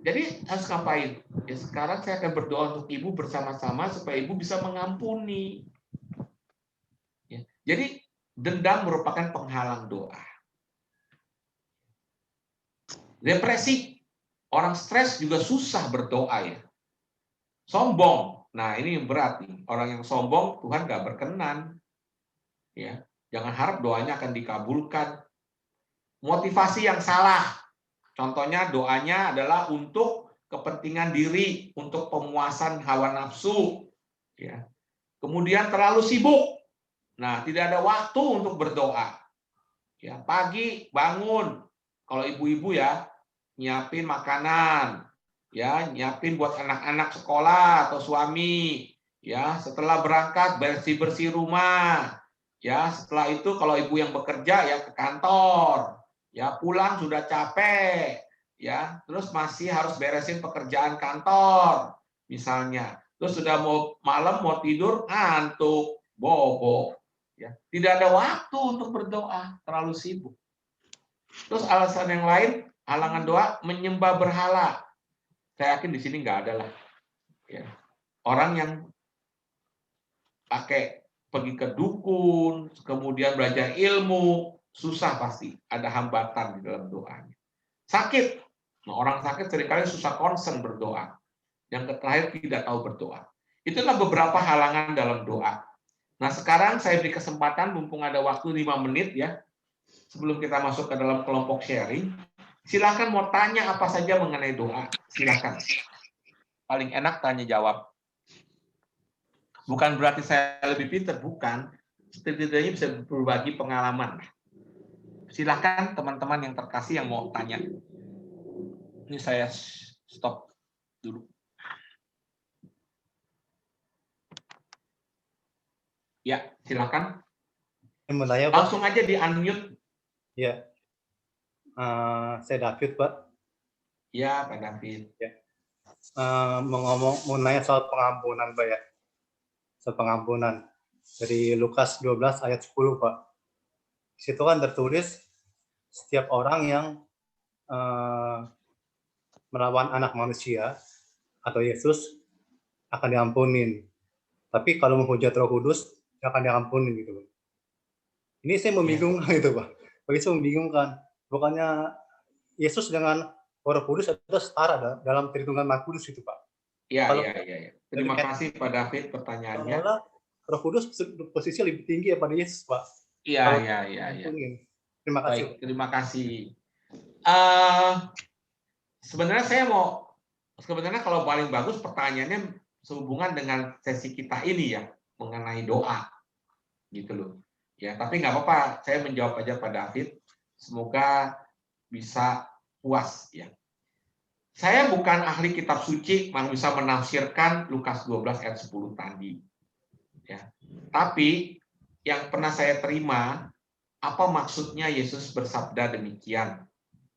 Jadi harus ngapain? Ya sekarang saya akan berdoa untuk ibu bersama-sama supaya ibu bisa mengampuni. Ya. Jadi dendam merupakan penghalang doa. Depresi, orang stres juga susah berdoa ya. Sombong, nah ini yang berat nih. Orang yang sombong Tuhan gak berkenan. Ya, jangan harap doanya akan dikabulkan. Motivasi yang salah, contohnya doanya adalah untuk kepentingan diri, untuk pemuasan hawa nafsu. Ya. Kemudian terlalu sibuk, nah tidak ada waktu untuk berdoa. Ya, pagi bangun, kalau ibu-ibu ya, nyiapin makanan, ya, nyiapin buat anak-anak sekolah atau suami, ya, setelah berangkat bersih-bersih rumah, ya, setelah itu kalau ibu yang bekerja ya ke kantor, ya, pulang sudah capek, ya, terus masih harus beresin pekerjaan kantor, misalnya, terus sudah mau malam mau tidur ngantuk, bobo, ya, tidak ada waktu untuk berdoa, terlalu sibuk. Terus alasan yang lain, halangan doa, menyembah berhala. Saya yakin di sini nggak ada lah. Ya. Orang yang pergi ke dukun, kemudian belajar ilmu, susah pasti. Ada hambatan di dalam doanya. Sakit. Nah, orang sakit seringkali susah konsen berdoa. Yang terakhir tidak tahu berdoa. Itulah beberapa halangan dalam doa. Nah, sekarang saya beri kesempatan, mumpung ada waktu 5 menit ya, sebelum kita masuk ke dalam kelompok sharing, silakan mau tanya apa saja mengenai doa. Silakan. Paling enak tanya jawab. Bukan berarti saya lebih pintar, bukan. Setidaknya bisa berbagi pengalaman. Silakan teman-teman yang terkasih yang mau tanya. Ini saya stop dulu. Ya, silakan. Langsung aja di unmute. Ya. Saya David, Pak. Ya, Pak David. Ya. Mau nanya soal pengampunan, Pak ya. Soal pengampunan. Dari Lukas 12 ayat 10, Pak. Di situ kan tertulis setiap orang yang melawan anak manusia atau Yesus akan diampunin. Tapi kalau menghujat Roh Kudus tidak akan diampunin gitu. Ini saya membingungkan gitu Pak. Bagi saya membingungkan. Bukannya Yesus dengan Roh Kudus itu setara dalam perhitungan Maha Kudus itu Pak. Iya. Kalau- Terima kasih Pak David pertanyaannya. Seolah Roh Kudus posisinya lebih tinggi daripada Yesus Pak. Iya. Terima kasih. Baik, terima kasih. Sebenarnya kalau paling bagus pertanyaannya sehubungan dengan sesi kita ini ya, mengenai doa, gitu loh. Ya, tapi nggak apa-apa, saya menjawab aja Pak David. Semoga bisa puas ya. Saya bukan ahli kitab suci yang bisa menafsirkan Lukas 12 ayat 10 tadi. Ya. Tapi yang pernah saya terima, apa maksudnya Yesus bersabda demikian?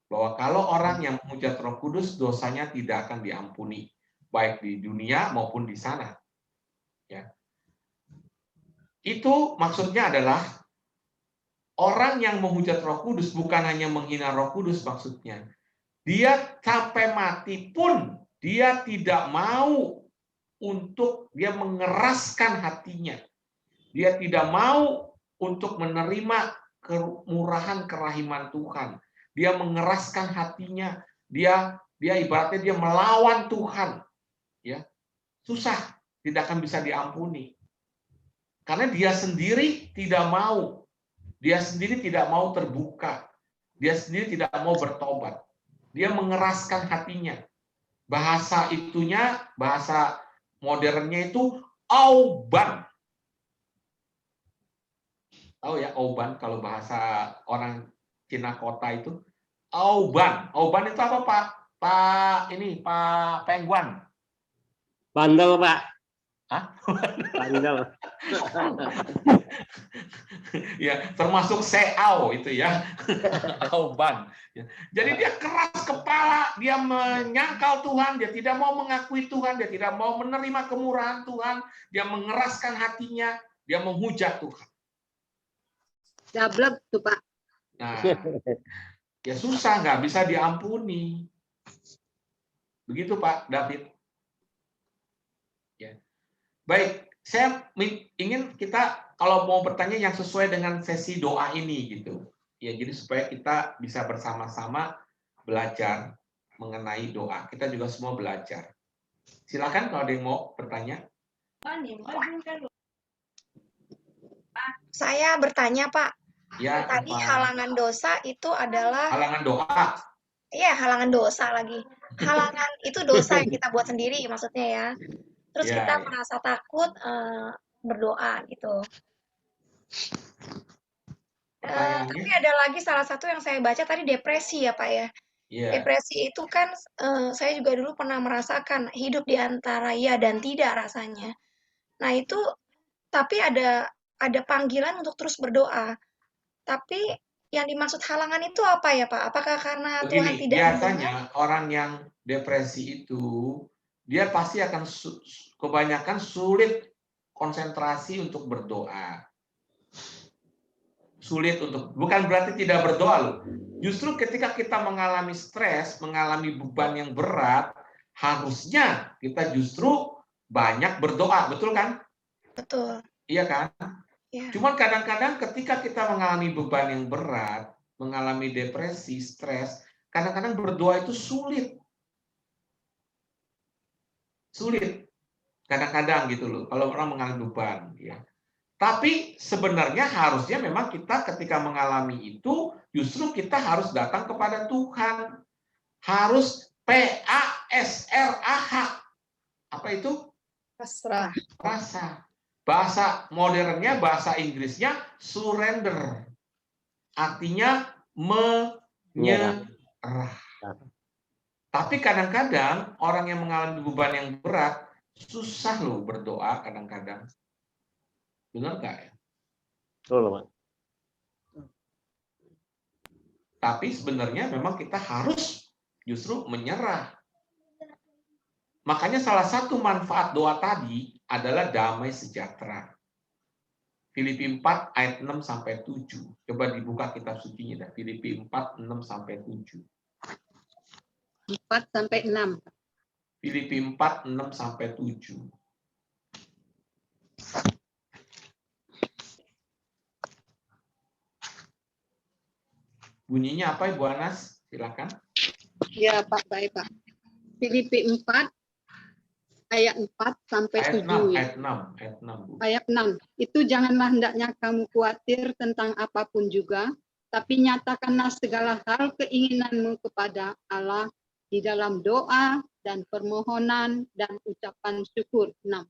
Bahwa kalau orang yang menghujat Roh Kudus, dosanya tidak akan diampuni, baik di dunia maupun di sana. Ya. Itu maksudnya adalah orang yang menghujat Roh Kudus bukan hanya menghina Roh Kudus maksudnya. Dia sampai mati pun dia tidak mau untuk dia mengeraskan hatinya. Dia tidak mau untuk menerima kemurahan kerahiman Tuhan. Dia mengeraskan hatinya. Dia ibaratnya dia melawan Tuhan. Ya. Susah, tidak akan bisa diampuni. Karena dia sendiri tidak mau. Dia sendiri tidak mau terbuka. Dia sendiri tidak mau bertobat. Dia mengeraskan hatinya. Bahasa itunya, bahasa modernnya itu auban. Tahu ya auban kalau bahasa orang Cina kota itu? Auban. Auban itu apa Pak? Pak Pengguan. Bandel, Pak. Hah? Bandel. Ya, termasuk seau itu ya. Auban. Jadi dia keras kepala, dia menyangkal Tuhan, dia tidak mau mengakui Tuhan, dia tidak mau menerima kemurahan Tuhan, dia mengeraskan hatinya, dia menghujat Tuhan. Gablek tuh Pak. Nah, ya susah, nggak bisa diampuni. Begitu Pak David. Ya. Baik, saya ingin kita kalau mau bertanya yang sesuai dengan sesi doa ini gitu. Ya, jadi supaya kita bisa bersama-sama belajar mengenai doa. Kita juga semua belajar. Silakan kalau ada yang mau bertanya. Saya bertanya, Pak. Ya, Tadi Pak. halangan dosa itu adalah Halangan doa. Iya, halangan dosa lagi. Halangan itu dosa yang kita buat sendiri maksudnya ya. Terus Ya, kita ya. merasa takut berdoa gitu. Tapi ada lagi salah satu yang saya baca tadi depresi ya Pak ya. Iya. Depresi itu kan saya juga dulu pernah merasakan hidup di antara ya dan tidak rasanya. Nah itu tapi ada panggilan untuk terus berdoa. Tapi yang dimaksud halangan itu apa ya Pak? Apakah karena Tuhan Begini, tidak biasanya orang yang depresi itu dia pasti akan kebanyakan sulit konsentrasi untuk berdoa. Sulit untuk, bukan berarti tidak berdoa loh. Justru ketika kita mengalami stres, mengalami beban yang berat, harusnya kita justru banyak berdoa, betul kan? Betul. Iya kan? Ya. Cuman kadang-kadang ketika kita mengalami beban yang berat, mengalami depresi, stres, kadang-kadang berdoa itu sulit. Sulit. Kadang-kadang gitu loh, kalau orang mengalami beban. Ya. Tapi sebenarnya harusnya memang kita ketika mengalami itu, justru kita harus datang kepada Tuhan. Harus PASRAH. Apa itu? Pasrah. Rasa. Bahasa modernnya, bahasa Inggrisnya surrender. Artinya menyerah. Tapi kadang-kadang orang yang mengalami beban yang berat, susah loh berdoa kadang-kadang. Benar nggak ya? Betul, Pak. Tapi sebenarnya memang kita harus justru menyerah. Makanya salah satu manfaat doa tadi adalah damai sejahtera. Filipi 4 ayat 6 sampai 7. Coba dibuka kitab sucinya dah. Filipi 4 6 sampai 7. 4 sampai 6. Filipi 4, 6 sampai 7. Bunyinya apa Ibu Anas? Silakan. Ya Pak, baik Pak. Filipi 4 ayat 4 sampai Ayat 7. 6, ayat 6, ayat 6, Bu. Ayat 6. Itu janganlah hendaknya kamu khawatir tentang apapun juga, tapi nyatakanlah segala hal keinginanmu kepada Allah di dalam doa dan permohonan dan ucapan syukur. 6.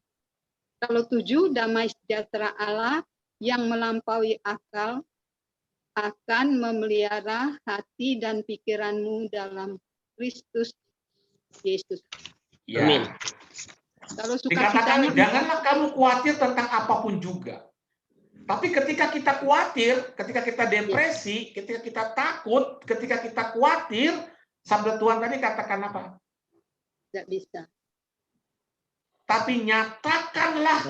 Kalau 7, damai sejahtera Allah yang melampaui akal akan memelihara hati dan pikiranmu dalam Kristus Yesus. Ya. Amin. Kalau Dikatakan sukacitanya janganlah kamu khawatir tentang apapun juga. Tapi ketika kita khawatir, ketika kita depresi, ketika kita takut, ketika kita khawatir, sabda Tuhan tadi katakan apa? tidak bisa. Tapi nyatakanlah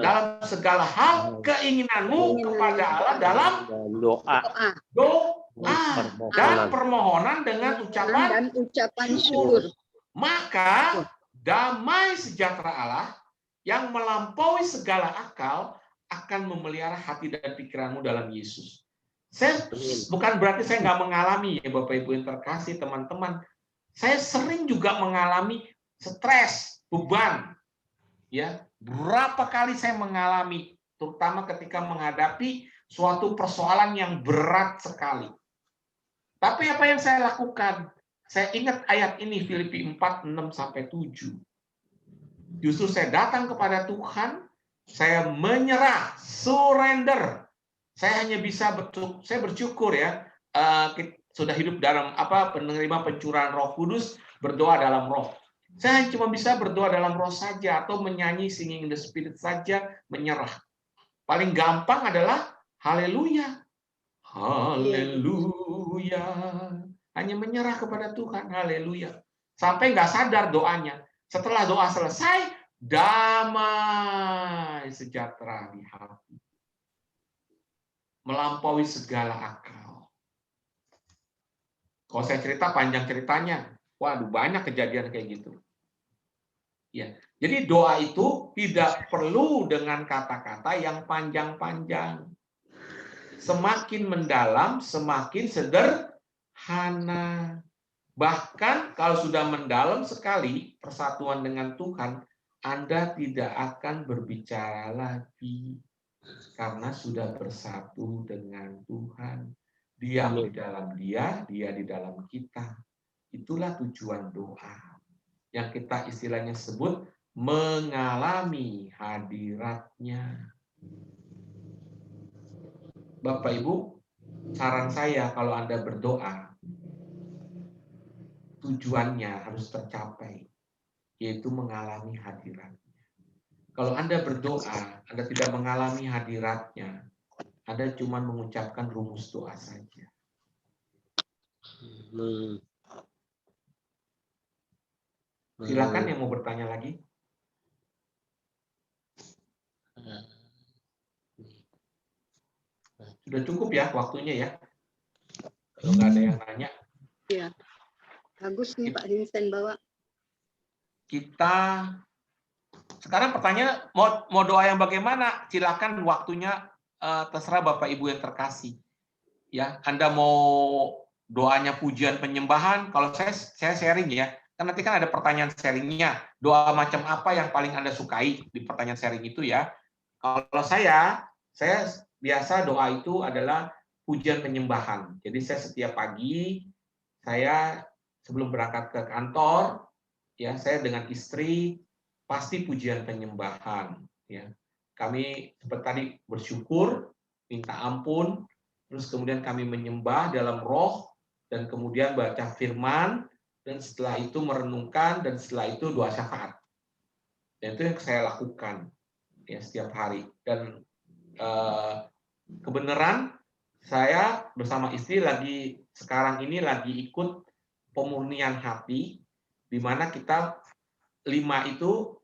dalam segala hal keinginanmu kepada Allah dalam doa Doa dan permohonan dengan ucapan dan ucapan syukur. Maka damai sejahtera Allah yang melampaui segala akal akan memelihara hati dan pikiranmu dalam Yesus. Saya bukan berarti saya nggak mengalami ya Bapak Ibu yang terkasih teman-teman. Saya sering juga mengalami stres, beban. Ya, berapa kali saya mengalami, terutama ketika menghadapi suatu persoalan yang berat sekali. Tapi apa yang saya lakukan? Saya ingat ayat ini Filipi 4, 6 sampai 7. Justru saya datang kepada Tuhan, saya menyerah, surrender. Saya hanya bisa saya bersyukur ya, sudah hidup dalam penerima pencurahan Roh Kudus, berdoa dalam Roh. Saya cuma bisa berdoa dalam roh saja atau menyanyi singing in the spirit saja, menyerah. Paling gampang adalah haleluya. Haleluya. Hanya menyerah kepada Tuhan, haleluya. Sampai nggak sadar doanya. Setelah doa selesai, damai sejahtera di hati. Melampaui segala akal. Kalau saya cerita panjang ceritanya, waduh banyak kejadian kayak gitu. Ya, jadi doa itu tidak perlu dengan kata-kata yang panjang-panjang. Semakin mendalam, semakin sederhana. Bahkan kalau sudah mendalam sekali persatuan dengan Tuhan, Anda tidak akan berbicara lagi. Karena sudah bersatu dengan Tuhan. Dia di dalam dia di dalam kita. Itulah tujuan doa. Yang kita istilahnya sebut mengalami hadiratnya. Bapak Ibu, saran saya kalau Anda berdoa, tujuannya harus tercapai, yaitu mengalami hadiratnya. Kalau Anda berdoa, Anda tidak mengalami hadiratnya, Anda cuma mengucapkan rumus doa saja. Silakan yang mau bertanya lagi. Sudah cukup ya waktunya ya. Kalau nggak ada yang nanya. Ya. Bagus nih Pak Vincent bawa. Kita sekarang pertanyaan mau doa yang bagaimana? Silakan waktunya terserah Bapak Ibu yang terkasih. Ya, Anda mau doanya pujian penyembahan? Kalau saya sharing ya. Kan nanti kan ada pertanyaan sharingnya. Doa macam apa yang paling Anda sukai di pertanyaan sharing itu ya. Kalau saya biasa doa itu adalah pujian penyembahan. Jadi saya setiap pagi, saya sebelum berangkat ke kantor, ya saya dengan istri pasti pujian penyembahan. Ya, kami seperti tadi bersyukur, minta ampun, terus kemudian kami menyembah dalam roh, dan kemudian baca firman, dan setelah itu merenungkan, dan setelah itu doa syafaat. Dan itu yang saya lakukan ya setiap hari. Dan kebenaran saya bersama istri sekarang ini lagi ikut pemurnian hati, di mana kita 5 itu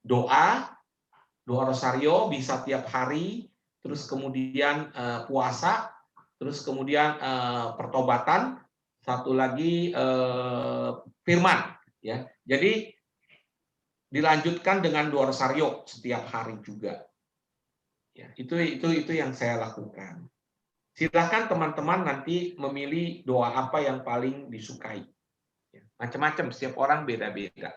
doa rosario bisa tiap hari, terus kemudian puasa, terus kemudian pertobatan, satu lagi firman, ya. Jadi dilanjutkan dengan doa rosario setiap hari juga. Ya, itu yang saya lakukan. Silakan teman-teman nanti memilih doa apa yang paling disukai. Ya, macam-macam, setiap orang beda-beda.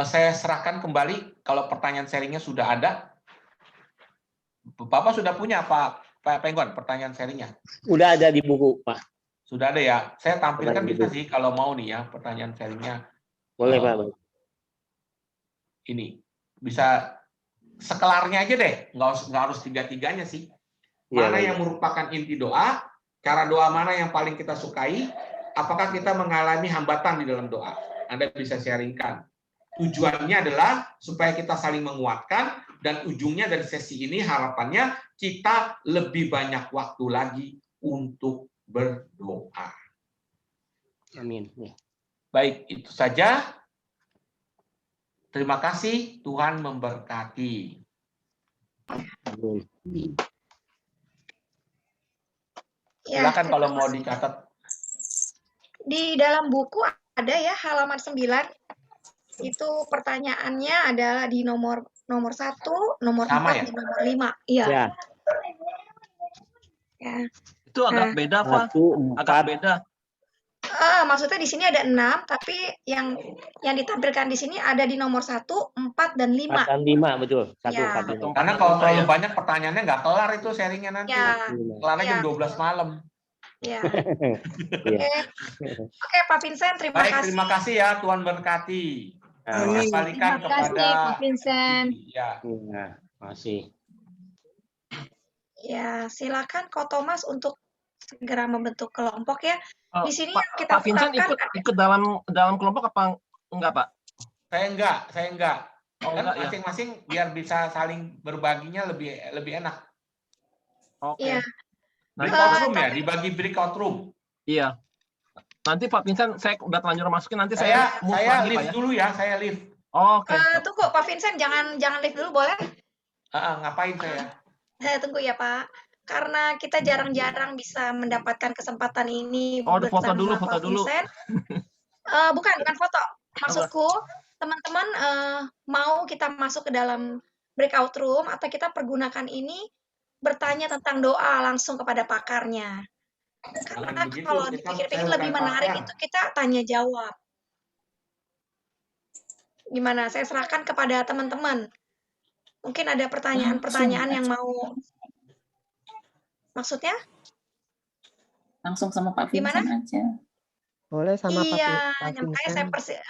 Saya serahkan kembali kalau pertanyaan sharingnya sudah ada. Bapak sudah punya Pak Penggon pertanyaan sharingnya? Udah ada di buku, Pak. Sudah ada ya. Saya tampilkan Pertanyaan bisa buku. sih kalau mau nih ya pertanyaan sharingnya. Boleh, Pak. Ini bisa sekelarnya aja deh, nggak harus tiga-tiganya sih. Mana yang merupakan inti doa, cara doa mana yang paling kita sukai, apakah kita mengalami hambatan di dalam doa. Anda bisa sharingkan. Tujuannya adalah supaya kita saling menguatkan, dan ujungnya dari sesi ini harapannya kita lebih banyak waktu lagi untuk berdoa. Amin. Baik, itu saja. Terima kasih, Tuhan memberkati. Amin. Ya, Silakan kalau terima mau kasih. dicatat. Di dalam buku ada ya halaman 9. Itu pertanyaannya adalah di nomor 1, nomor Sama 4, ya? dan nomor 5. Iya. Ya. Ya. Itu agak beda, Pak. 1, Agak 4. beda. Maksudnya di sini ada 6, tapi yang ditampilkan di sini ada di nomor 1, 4, dan 5. 4 dan 5, betul. 1, Ya. 4, 5. Karena kalau terlalu banyak pertanyaannya nggak kelar itu sharingnya nanti. Ya. Kelarnya jam Ya. 12 malam. Ya. Iya. Oke, Pak Vincent, terima Baik, kasih. terima kasih ya, Tuhan berkati. Amin. Kembalikan Terima kasih, kepada Pak Vincent. ya. Ya, masih. Ya, silakan Ko Thomas untuk segera membentuk kelompok ya. Di sini Pak, yang kita Pak Vincent tetapkan ikut dalam kelompok apa enggak, Pak? Saya enggak. Oh, Kan enggak ya. masing-masing biar bisa saling berbaginya lebih enak. Oke. Iya. Breakout room ya, dibagi breakout room. Iya. Nanti Pak Vincent saya udah terlanjur masukin, nanti saya move Saya lagi, Pak lift ya. dulu ya, saya lift. Oke. Tunggu Pak Vincent, jangan lift dulu boleh? Ngapain saya? Tunggu ya Pak. Karena kita jarang-jarang bisa mendapatkan kesempatan ini Oh, foto bersama dulu. Pak Vincent. Bukan foto. Maksudku, teman-teman mau kita masuk ke dalam breakout room atau kita pergunakan ini bertanya tentang doa langsung kepada pakarnya. Karena begitu, kalau saya dipikir-pikir bukan lebih menarik pakar. itu kita tanya jawab. Gimana? Saya serahkan kepada teman-teman. Mungkin ada pertanyaan-pertanyaan yang mau. Maksudnya? Langsung sama Pak Vincent aja. Boleh sama Iya, Pak makanya Vincent.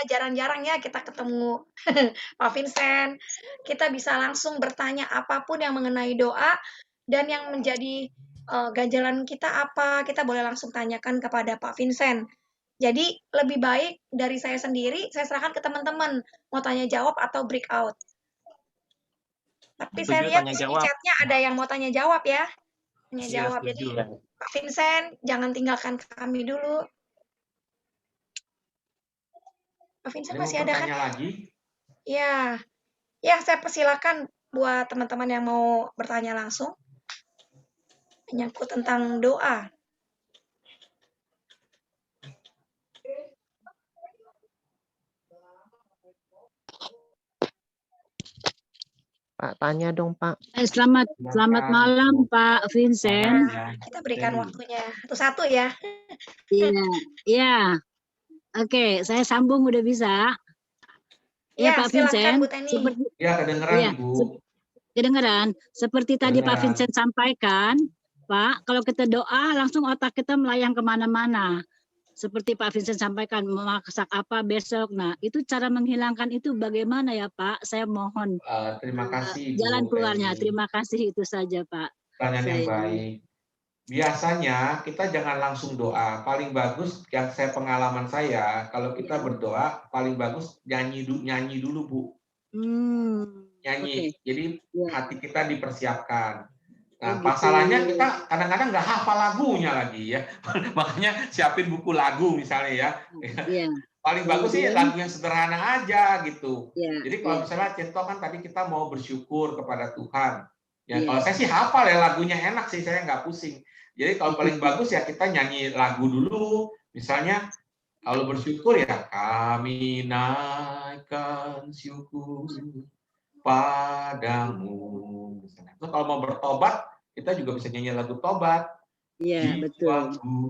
jarang-jarang ya kita ketemu Pak Vincent. Kita bisa langsung bertanya apapun yang mengenai doa, dan yang menjadi ganjalan kita apa, kita boleh langsung tanyakan kepada Pak Vincent. Jadi lebih baik dari saya sendiri, saya serahkan ke teman-teman mau tanya jawab atau breakout. Tapi saya lihat di sini chatnya ada yang mau tanya jawab ya. Tanya jawab. Jadi Pak Vincent jangan tinggalkan kami dulu. Pak Vincent masih ada kan? Lagi? Ya, saya persilakan buat teman-teman yang mau bertanya langsung menyangkut tentang doa. Pak, tanya dong Pak. Selamat malam Pak Vincent. Kita berikan waktunya satu-satu ya. Iya. Oke, saya sambung udah bisa. Ya Pak Vincent. Kedengeran Ibu. Kedengeran. Seperti tadi Pak Vincent sampaikan, Pak, kalau kita doa langsung otak kita melayang kemana-mana. Seperti Pak Vincent sampaikan, memasak apa besok. Nah, itu cara menghilangkan itu bagaimana ya Pak? Saya mohon terima kasih Ibu. jalan keluarnya. Terima kasih, itu saja Pak. Pertanyaan yang baik. Biasanya kita jangan langsung doa. Paling bagus yang pengalaman saya, kalau kita berdoa paling bagus nyanyi dulu Bu. Nyanyi. Jadi hati kita dipersiapkan. Nah, masalahnya kita kadang-kadang nggak hafal lagunya lagi ya. Makanya siapin buku lagu misalnya ya. Paling bagus sih lagu yang sederhana aja gitu. Jadi kalau misalnya contoh kan tadi kita mau bersyukur kepada Tuhan. Ya, Iya. kalau saya sih hafal ya, lagunya enak sih, saya nggak pusing. Jadi kalau paling bagus ya kita nyanyi lagu dulu. Misalnya kalau bersyukur ya, kami naikkan syukur padamu. Misalnya. Terus kalau mau bertobat, kita juga bisa nyanyi lagu tobat. Iya, betul. Jiwaku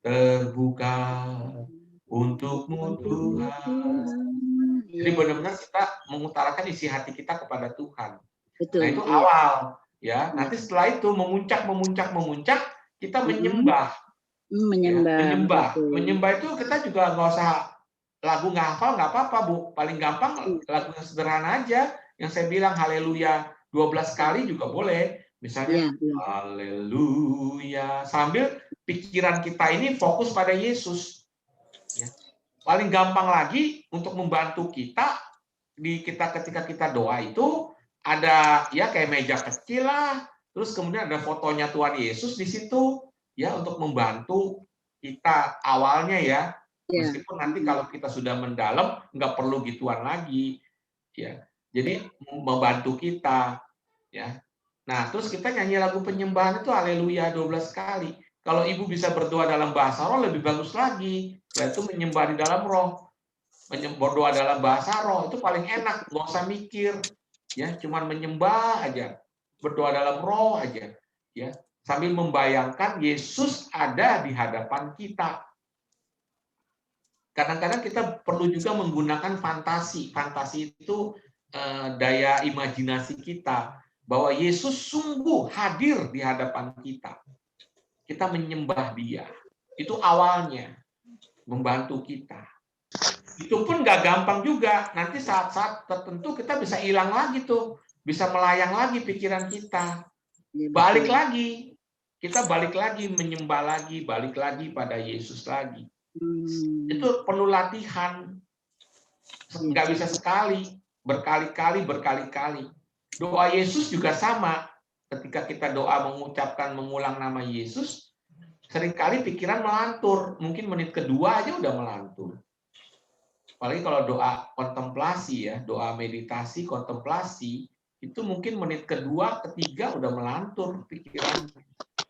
terbuka untukmu Tuhan. Jadi Iya, benar-benar kita mengutarakan isi hati kita kepada Tuhan. betul. Nah itu Iya. awal, ya. Nanti setelah itu memuncak, kita menyembah. Menyembah. Ya, menyembah. Betul. Menyembah itu kita juga nggak usah lagu nggak hafal, nggak apa-apa, Bu. Paling gampang lagu yang sederhana aja. Yang saya bilang haleluya 12 kali juga boleh. Misalnya haleluya. Sambil pikiran kita ini fokus pada Yesus. Ya. Paling gampang lagi untuk membantu kita ketika kita doa itu ada ya kayak meja kecil lah. Terus kemudian ada fotonya Tuhan Yesus di situ. Ya, untuk membantu kita awalnya ya, meskipun nanti kalau kita sudah mendalam nggak perlu gituan lagi, ya. Jadi membantu kita, ya. Nah, terus kita nyanyi lagu penyembahan itu haleluya 12 kali. Kalau ibu bisa berdoa dalam bahasa roh lebih bagus lagi, yaitu menyembah di dalam roh, berdoa dalam bahasa roh itu paling enak, nggak usah mikir, ya, cuman menyembah aja, berdoa dalam roh aja, ya. Sambil membayangkan Yesus ada di hadapan kita. Kadang-kadang kita perlu juga menggunakan fantasi. Fantasi itu daya imajinasi kita. Bahwa Yesus sungguh hadir di hadapan kita. Kita menyembah Dia. Itu awalnya. Membantu kita. Itu pun nggak gampang juga. Nanti saat-saat tertentu kita bisa hilang lagi tuh. Bisa melayang lagi pikiran kita. Balik lagi. Kita balik lagi, menyembah lagi, balik lagi pada Yesus lagi. Itu perlu latihan. Nggak bisa sekali, berkali-kali. Doa Yesus juga sama. Ketika kita doa mengulang nama Yesus, seringkali pikiran melantur. Mungkin menit kedua aja udah melantur. Apalagi kalau doa kontemplasi ya, doa meditasi, kontemplasi, itu mungkin menit kedua, ketiga udah melantur pikiran.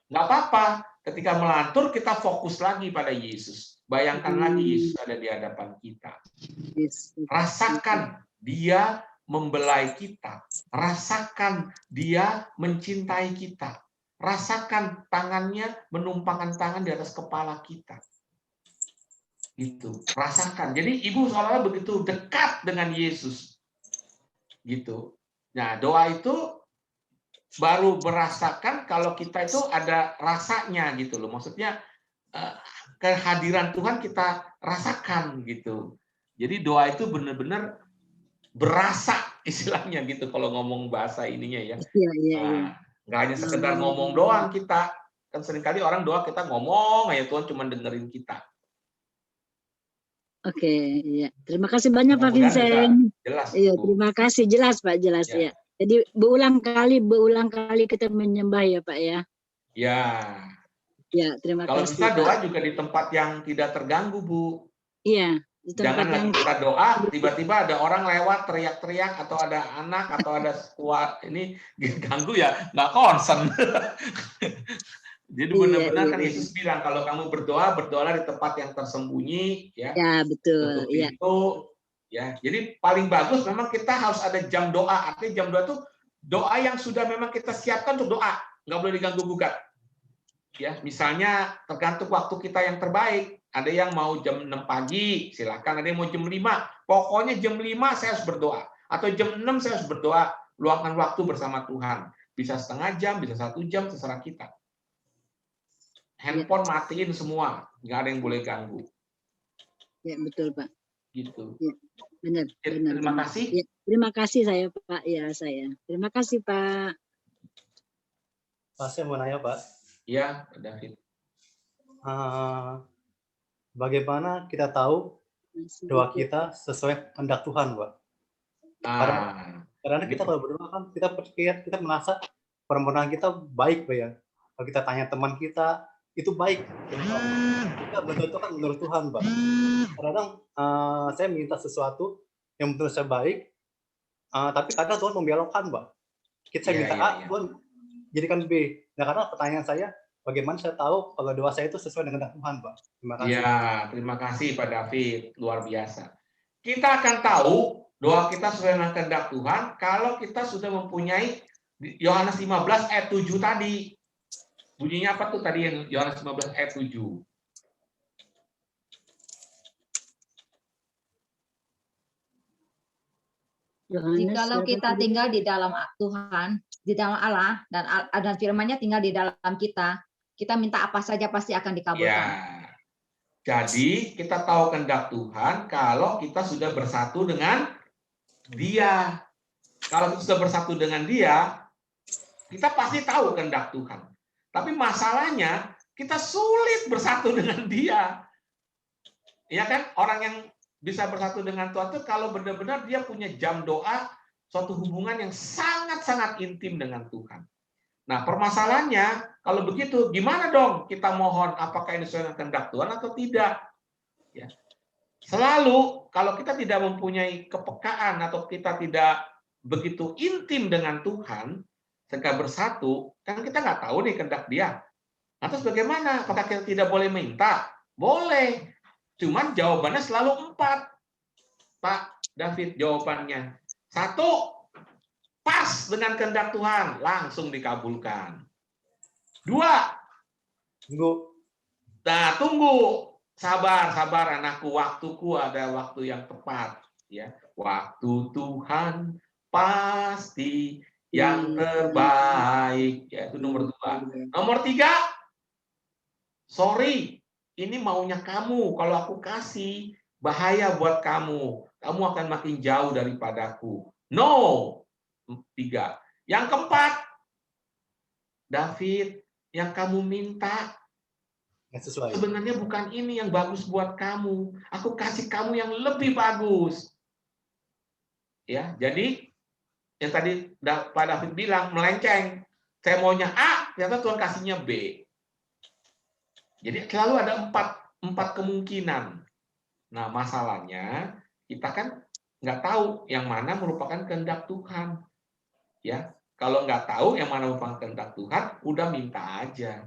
Nggak apa-apa, ketika melantur kita fokus lagi pada Yesus. Bayangkan lagi Yesus ada di hadapan kita. Rasakan Dia membelai kita. Rasakan Dia mencintai kita. Rasakan tangannya menumpangkan tangan di atas kepala kita. Gitu. Rasakan. Jadi ibu seolah-olah begitu dekat dengan Yesus. Gitu. Nah, doa itu baru merasakan kalau kita itu ada rasanya gitu loh. Maksudnya kehadiran Tuhan kita rasakan gitu. Jadi doa itu benar-benar berasa istilahnya gitu kalau ngomong bahasa ininya ya. Nggak hanya sekedar ngomong doang kita. Kan seringkali orang doa kita ngomong aja Tuhan cuma dengerin kita. Oke, ya. Terima kasih banyak Pak Vincent. Jelas. Iya, terima kasih. Jelas Pak, jelas ya. Jadi berulang kali kita menyembah ya Pak ya. Ya. Ya, terima Kalau kasih. bisa doa juga di tempat yang tidak terganggu, Bu. Iya, di tempat jangan lagi kita doa, tiba-tiba ada orang lewat teriak-teriak atau ada anak atau ada kuat ini ganggu ya, nggak concern. Jadi benar-benar kan Yesus bilang kalau kamu berdoa, berdoalah di tempat yang tersembunyi, ya. Ya, betul. Tutup pintu, ya. Jadi paling bagus memang kita harus ada jam doa. Artinya jam doa itu doa yang sudah memang kita siapkan untuk doa, nggak boleh diganggu gugat. Ya, misalnya tergantung waktu kita yang terbaik. Ada yang mau jam 6 pagi, silakan. Ada yang mau jam 5. Pokoknya jam 5 saya harus berdoa. Atau jam 6 saya harus berdoa. Luangkan waktu bersama Tuhan. Bisa setengah jam, bisa 1 jam, terserah kita. Handphone matiin semua. Nggak ada yang boleh ganggu. Ya, betul Pak. Gitu. Ya, benar. Terima kasih. Ya, terima kasih saya Pak. Ya, saya. Terima kasih Pak. Pak, saya mau nanya Pak. Ya, David. Bagaimana kita tahu doa kita sesuai kehendak Tuhan, Pak? Karena kita kalau berdoa kan kita merasa permohonan kita baik, Pak ya. Kalau kita tanya teman kita itu baik, kita berdoa menurut Tuhan, Pak. Kadang saya minta sesuatu yang menurut saya baik, tapi kadang Tuhan membelokkan, Pak. Kita Iya, minta iya, A, iya. Tuhan jadikan B. Nah, karena pertanyaan saya, bagaimana saya tahu kalau doa saya itu sesuai dengan kehendak Tuhan, Pak? Terima kasih. Ya, terima kasih Pak David, luar biasa. Kita akan tahu doa kita sesuai dengan kehendak Tuhan kalau kita sudah mempunyai Yohanes 15 ayat 7 tadi. Bunyinya apa tuh tadi yang Yohanes 15 ayat 7? Jikalau kita tinggal di dalam Tuhan, di dalam Allah, dan firman-Nya tinggal di dalam kita minta apa saja pasti akan dikabulkan. Ya. Jadi kita tahu kehendak Tuhan kalau kita sudah bersatu dengan Dia. Kalau kita sudah bersatu dengan Dia, kita pasti tahu kehendak Tuhan. Tapi masalahnya kita sulit bersatu dengan Dia. Ya kan? Orang yang bisa bersatu dengan Tuhan itu kalau benar-benar dia punya jam doa, suatu hubungan yang sangat-sangat intim dengan Tuhan. Nah, permasalahannya, kalau begitu, gimana dong kita mohon apakah ini sesuai dengan kehendak Tuhan atau tidak? Ya. Selalu, kalau kita tidak mempunyai kepekaan atau kita tidak begitu intim dengan Tuhan, sehingga bersatu, kan kita nggak tahu nih kehendak Dia. Nah, terus bagaimana? Apakah kita tidak boleh minta? Boleh. Cuman jawabannya selalu 4. Pak David, jawabannya. 1, pas dengan kehendak Tuhan, langsung dikabulkan. 2, Tunggu. nah tunggu. Sabar, sabar anakku, waktuku ada waktu yang tepat. Ya, waktu Tuhan pasti yang terbaik. Ya, itu nomor 2. Nomor 3, sorry, ini maunya kamu. Kalau aku kasih, bahaya buat kamu. Kamu akan makin jauh daripadaku. No. 3. Yang keempat, David, yang kamu minta sebenarnya bukan ini yang bagus buat kamu. Aku kasih kamu yang lebih bagus. Ya, jadi yang tadi Pak David bilang melenceng. Saya maunya A, ternyata Tuhan kasihnya B. Jadi selalu ada 4 kemungkinan. Nah, masalahnya kita kan nggak tahu yang mana merupakan kehendak Tuhan. Ya, kalau nggak tahu yang mana merupakan kehendak Tuhan, udah minta aja.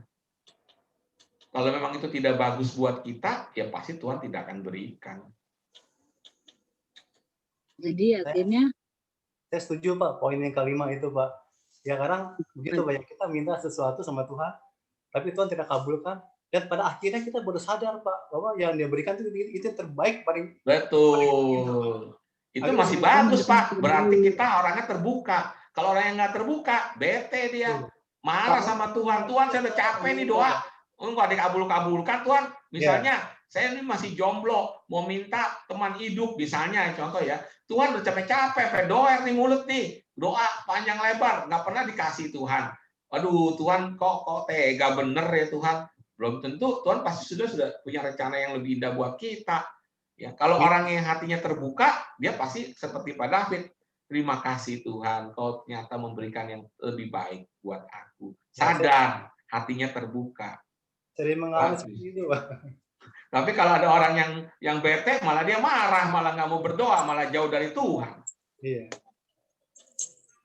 Kalau memang itu tidak bagus buat kita, ya pasti Tuhan tidak akan berikan. Jadi akhirnya Saya setuju, Pak, poin yang kelima itu, Pak. Ya, kadang begitu banyak kita minta sesuatu sama Tuhan, tapi Tuhan tidak kabulkan. Dan pada akhirnya kita baru sadar, Pak, bahwa yang dia berikan itu yang terbaik paling. Betul. Itu masih bagus, Pak. Berarti kita orangnya terbuka. Kalau orang yang nggak terbuka, bete dia. Marah sama Tuhan. Tuhan, saya udah capek nih doa. Nggak dikabul-kabulkan, Tuhan. Misalnya, saya ini masih jomblo. Mau minta teman hidup, misalnya. Contoh ya. Tuhan udah capek-capek. Doa nih mulut nih. Doa panjang lebar. Nggak pernah dikasih Tuhan. Aduh, Tuhan kok tega bener ya Tuhan. Belum tentu Tuhan pasti sudah punya rencana yang lebih indah buat kita. Ya, kalau orang yang hatinya terbuka, dia pasti seperti Pak David. Terima kasih Tuhan, Kau ternyata memberikan yang lebih baik buat aku. Sadar, hatinya terbuka. Sering mengalami seperti itu, Pak. Tapi kalau ada orang yang bete, malah dia marah, malah nggak mau berdoa, malah jauh dari Tuhan. Iya.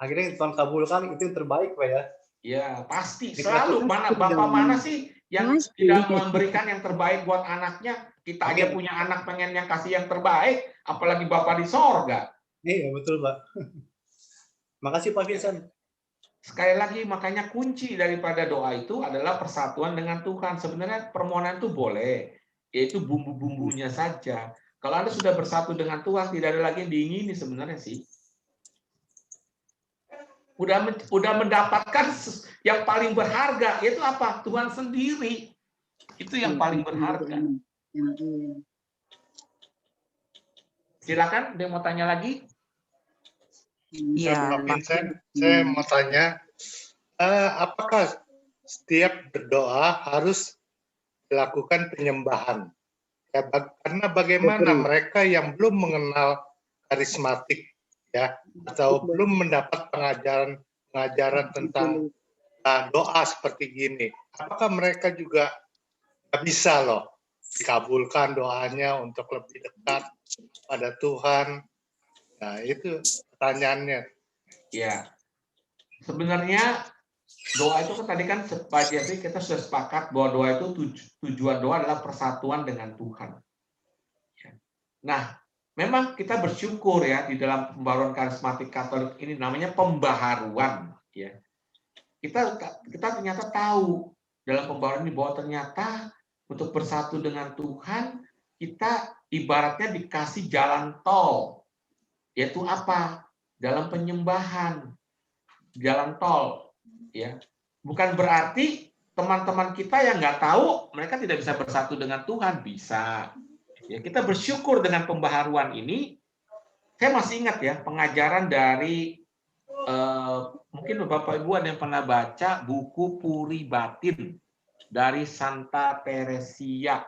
Akhirnya Tuhan kabulkan, itu yang terbaik, Pak ya. Ya, pasti. Selalu. Bapak mana sih yang tidak memberikan yang terbaik buat anaknya? Kita aja punya anak pengen yang kasih yang terbaik, apalagi Bapak di sorga. Iya, betul, Pak. Makasih, Pak Vincent. Sekali lagi, makanya kunci daripada doa itu adalah persatuan dengan Tuhan. Sebenarnya permohonan itu boleh, yaitu bumbu-bumbunya saja. Kalau Anda sudah bersatu dengan Tuhan, tidak ada lagi yang diingini sebenarnya sih. Udah mendapatkan yang paling berharga, yaitu apa? Tuhan sendiri. Itu yang paling berharga. Silakan, ada yang mau tanya lagi? Pak Vincent, saya mau tanya, apakah setiap berdoa harus dilakukan penyembahan? Ya, karena bagaimana mereka yang belum mengenal karismatik, ya, atau belum mendapat pengajaran tentang doa seperti gini, apakah mereka juga bisa loh dikabulkan doanya untuk lebih dekat pada Tuhan? Nah, itu pertanyaannya. Ya, sebenarnya doa itu kan tadi kan Pak Jeffrey kita sudah sepakat bahwa doa itu tujuan doa adalah persatuan dengan Tuhan. Nah, memang kita bersyukur ya di dalam pembaharuan karismatik Katolik ini namanya pembaharuan ya. Kita ternyata tahu dalam pembaharuan ini bahwa ternyata untuk bersatu dengan Tuhan kita ibaratnya dikasih jalan tol. Yaitu apa? Dalam penyembahan. Jalan tol ya, bukan berarti teman-teman kita yang nggak tahu mereka tidak bisa bersatu dengan Tuhan, bisa ya. Kita bersyukur dengan pembaharuan ini. Saya masih ingat ya pengajaran dari mungkin Bapak Ibu ada yang pernah baca buku Puri Batin dari Santa Teresia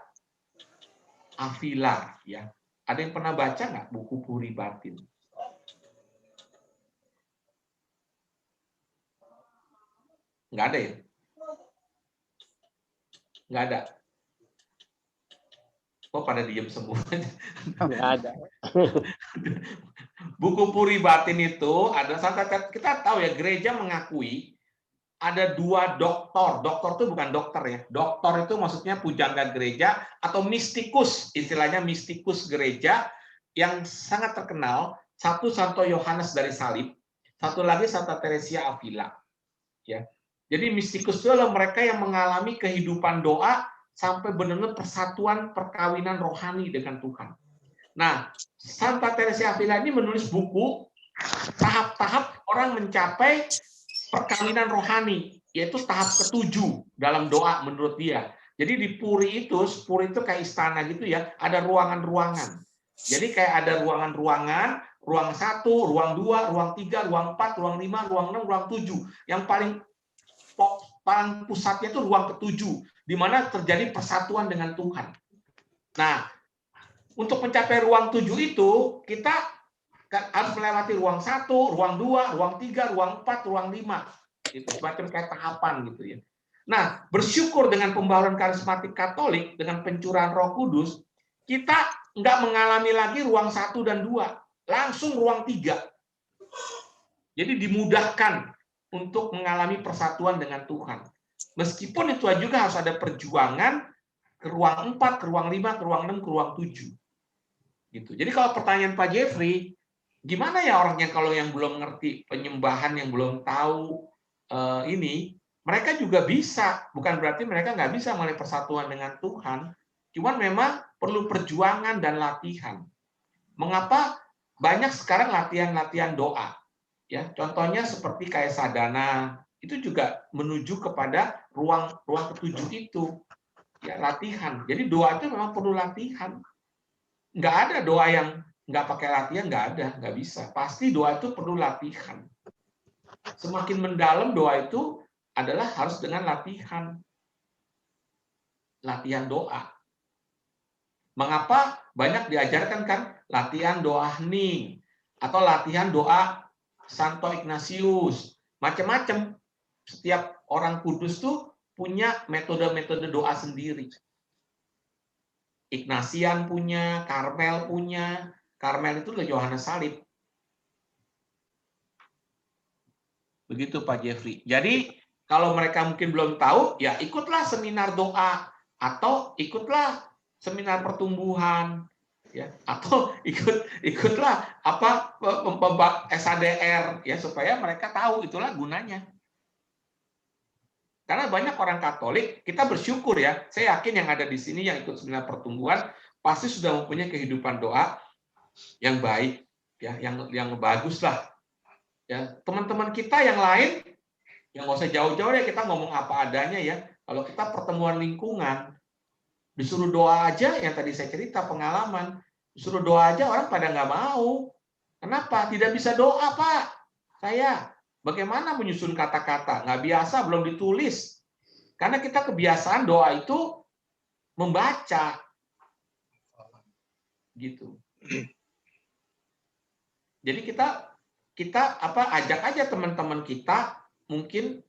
Avila ya. Ada yang pernah baca nggak buku Puri Batin? Nggak ada ya? Nggak ada. Oh, pada diem semua. Nggak ada. Buku Puri Batin itu ada, kita tahu ya, gereja mengakui ada 2 doktor. Doktor itu bukan dokter ya. Doktor itu maksudnya pujangga gereja atau mistikus, istilahnya mistikus gereja yang sangat terkenal. Satu Santo Yohanes dari Salib, satu lagi Santa Teresia Avila. Ya. Jadi mistikus itu adalah mereka yang mengalami kehidupan doa sampai benar-benar persatuan perkawinan rohani dengan Tuhan. Nah, Santa Teresia Avila ini menulis buku tahap-tahap orang mencapai perkawinan rohani, yaitu tahap ke-7 dalam doa menurut dia. Jadi di Puri itu kayak istana gitu ya, ada ruangan-ruangan. Jadi kayak ada ruangan-ruangan, ruang 1, ruang 2, ruang 3, ruang 4, ruang 5, ruang 6, ruang 7. Yang paling pusatnya itu ruang ke-7, di mana terjadi persatuan dengan Tuhan. Nah, untuk mencapai ruang 7 itu, kita harus melewati ruang 1, ruang 2, ruang 3, ruang 4, ruang 5. Itu semacam kayak tahapan gitu ya. Nah, bersyukur dengan pembaharuan karismatik Katolik, dengan pencurahan Roh Kudus, kita nggak mengalami lagi ruang 1 dan 2, langsung ruang 3. Jadi dimudahkan untuk mengalami persatuan dengan Tuhan. Meskipun itu juga harus ada perjuangan ke ruang 4, ke ruang 5, ke ruang 6, ke ruang 7. Gitu. Jadi kalau pertanyaan Pak Jeffrey, gimana ya orang yang kalau yang belum ngerti penyembahan, yang belum tahu ini, mereka juga bisa. Bukan berarti mereka nggak bisa mengalami persatuan dengan Tuhan. Cuman memang perlu perjuangan dan latihan. Mengapa banyak sekarang latihan-latihan doa? Ya, contohnya seperti kayak sadhana, itu juga menuju kepada ruang ke-7 itu. Ya, latihan. Jadi doa itu memang perlu latihan. Nggak ada doa yang nggak pakai latihan, nggak ada, nggak bisa. Pasti doa itu perlu latihan. Semakin mendalam doa itu adalah harus dengan latihan. Latihan doa. Mengapa banyak diajarkan kan latihan doa hening atau latihan doa Santo Ignatius, macam-macam. Setiap orang kudus tuh punya metode-metode doa sendiri. Ignatian punya, Karmel punya. Karmel itu adalah Yohanes Salib. Begitu Pak Jeffrey. Jadi kalau mereka mungkin belum tahu, ya ikutlah seminar doa atau ikutlah seminar pertumbuhan. Ya, atau ikutlah apa SADR ya, supaya mereka tahu itulah gunanya. Karena banyak orang Katolik, kita bersyukur ya. Saya yakin yang ada di sini yang ikut seminar pertumbuhan pasti sudah mempunyai kehidupan doa yang baik ya, yang bagus lah. Ya, teman-teman kita yang lain yang nggak usah jauh-jauh ya, kita ngomong apa adanya ya. Kalau kita pertemuan lingkungan disuruh doa aja, yang tadi saya cerita pengalaman, disuruh doa aja orang pada nggak mau. Kenapa? Tidak bisa doa, Pak. Saya bagaimana menyusun kata-kata? Nggak biasa, belum ditulis. Karena kita kebiasaan doa itu membaca. Gitu. Jadi kita ajak aja teman-teman kita mungkin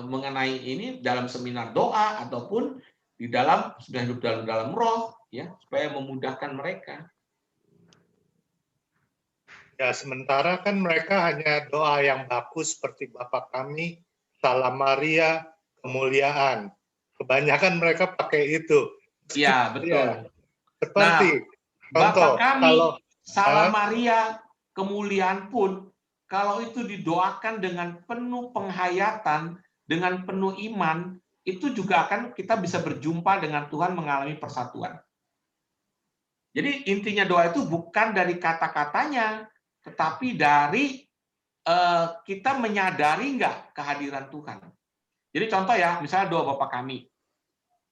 mengenai ini dalam seminar doa ataupun di dalam sudah hidup dalam roh ya, supaya memudahkan mereka. Ya, sementara kan mereka hanya doa yang bagus seperti Bapa Kami, Salam Maria, kemuliaan. Kebanyakan mereka pakai itu. Iya, betul. Ya, seperti Bapa contoh, Kami, kalau Salam Maria, kemuliaan pun, kalau itu didoakan dengan penuh penghayatan, dengan penuh iman, itu juga akan kita bisa berjumpa dengan Tuhan, mengalami persatuan. Jadi intinya doa itu bukan dari kata-katanya, tetapi dari kita menyadari nggak kehadiran Tuhan. Jadi contoh ya, misalnya doa Bapa Kami.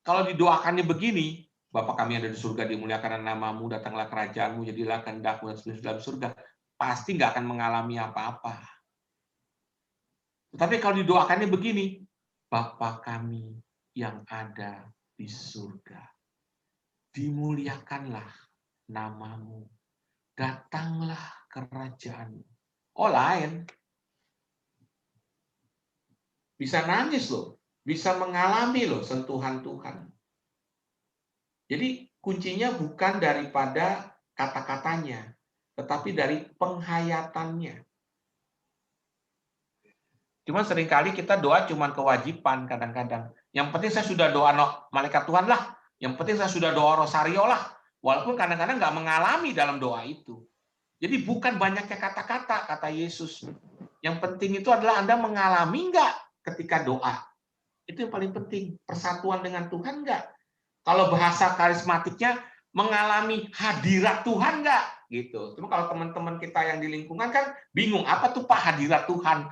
Kalau didoakannya begini, Bapa Kami yang ada di surga, dimuliakan namamu, datanglah kerajaanmu, jadilah kehendakmu seperti dalam surga, pasti nggak akan mengalami apa-apa. Tetapi kalau didoakannya begini, Bapa Kami yang ada di surga, dimuliakanlah namamu, datanglah kerajaanmu. Oh, lain. Bisa nangis loh, bisa mengalami loh sentuhan Tuhan. Jadi kuncinya bukan daripada kata-katanya, tetapi dari penghayatannya. Cuma seringkali kita doa cuma kewajiban kadang-kadang. Yang penting saya sudah doa malaikat Tuhan lah. Yang penting saya sudah doa rosario lah. Walaupun kadang-kadang nggak mengalami dalam doa itu. Jadi bukan banyaknya kata-kata, kata Yesus. Yang penting itu adalah Anda mengalami nggak ketika doa. Itu yang paling penting. Persatuan dengan Tuhan nggak? Kalau bahasa karismatiknya, mengalami hadirat Tuhan nggak? Gitu. Cuma kalau teman-teman kita yang di lingkungan kan bingung, apa tuh Pak hadirat Tuhan?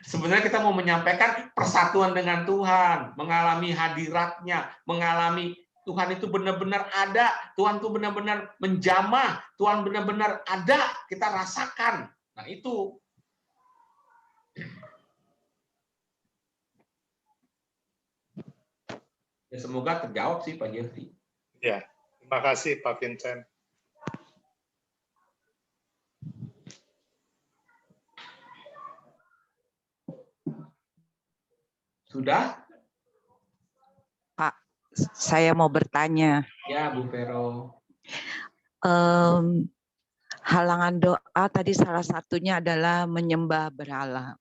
Sebenarnya kita mau menyampaikan persatuan dengan Tuhan, mengalami hadiratnya, mengalami Tuhan itu benar-benar ada, Tuhan itu benar-benar menjamah, Tuhan benar-benar ada, kita rasakan. Nah itu. Ya, semoga terjawab sih Pak Jeffrey. ya, terima kasih Pak Vincent. Sudah? Pak, saya mau bertanya. Ya, Bu Vero. Halangan doa tadi salah satunya adalah menyembah berhala.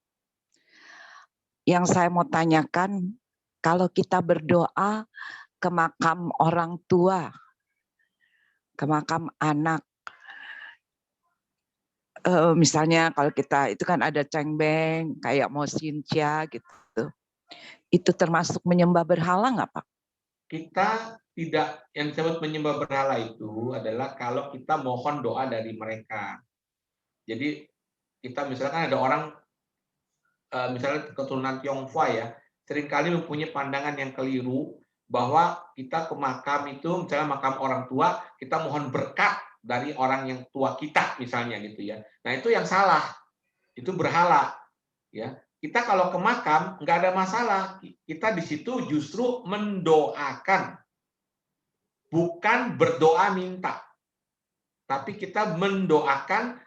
Yang saya mau tanyakan, kalau kita berdoa ke makam orang tua, ke makam anak, misalnya kalau kita itu kan ada cengbeng, kayak Mosintia gitu. Itu termasuk menyembah berhala nggak, Pak? Kita tidak, yang disebut menyembah berhala itu adalah kalau kita mohon doa dari mereka. Jadi kita misalkan ada orang, misalnya keturunan Tionghoa ya, seringkali mempunyai pandangan yang keliru bahwa kita ke makam itu, misalnya makam orang tua, kita mohon berkat dari orang yang tua kita misalnya gitu ya. Nah itu yang salah, itu berhala ya. Kita kalau ke makam nggak ada masalah, kita di situ justru mendoakan, bukan berdoa minta, tapi kita mendoakan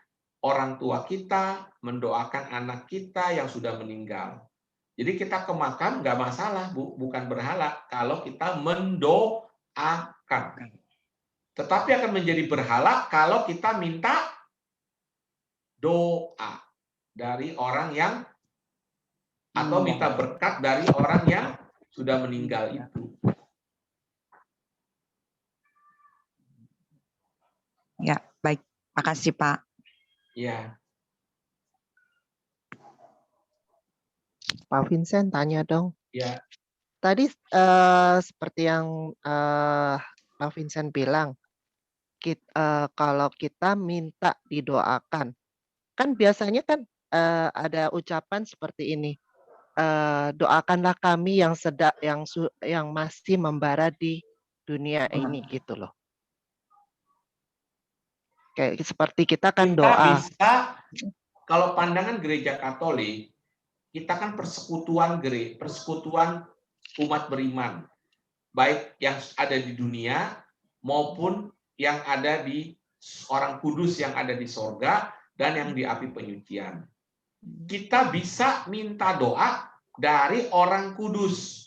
orang tua kita, mendoakan anak kita yang sudah meninggal. Jadi kita ke makam nggak masalah, bukan berhala kalau kita mendoakan. Tetapi akan menjadi berhala kalau kita minta doa dari orang yang, atau minta berkat dari orang yang sudah meninggal itu. Ya, baik. Makasih, Pak. Ya. Pak Vincent tanya dong. Ya. Tadi seperti yang Pak Vincent bilang, kalau kita minta didoakan, kan biasanya kan ada ucapan seperti ini, doakanlah kami yang yang masih membara di dunia ini gitu loh. Kayak seperti kita kan doa. Bisa, kalau pandangan gereja Katolik, kita kan persekutuan umat beriman, baik yang ada di dunia maupun yang ada di orang kudus yang ada di sorga dan yang di api penyucian. Kita bisa minta doa dari orang kudus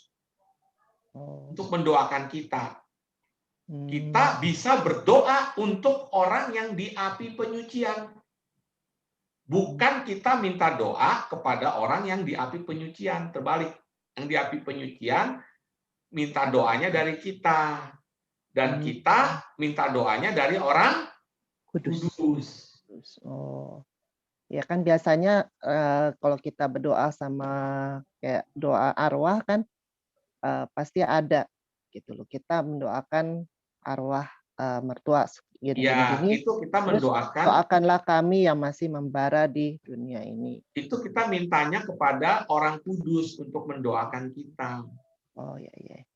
untuk mendoakan kita. Kita bisa berdoa untuk orang yang di api penyucian. Bukan kita minta doa kepada orang yang di api penyucian. Terbalik. Yang di api penyucian minta doanya dari kita. Dan kita minta doanya dari orang kudus. Oh, ya kan biasanya kalau kita berdoa sama kayak doa arwah kan pasti ada gitu loh. Kita mendoakan arwah mertua Ya, gini. itu kita Terus mendoakan. doakanlah kami yang masih membara di dunia ini. Itu kita mintanya kepada orang kudus untuk mendoakan kita. Oh iya iya.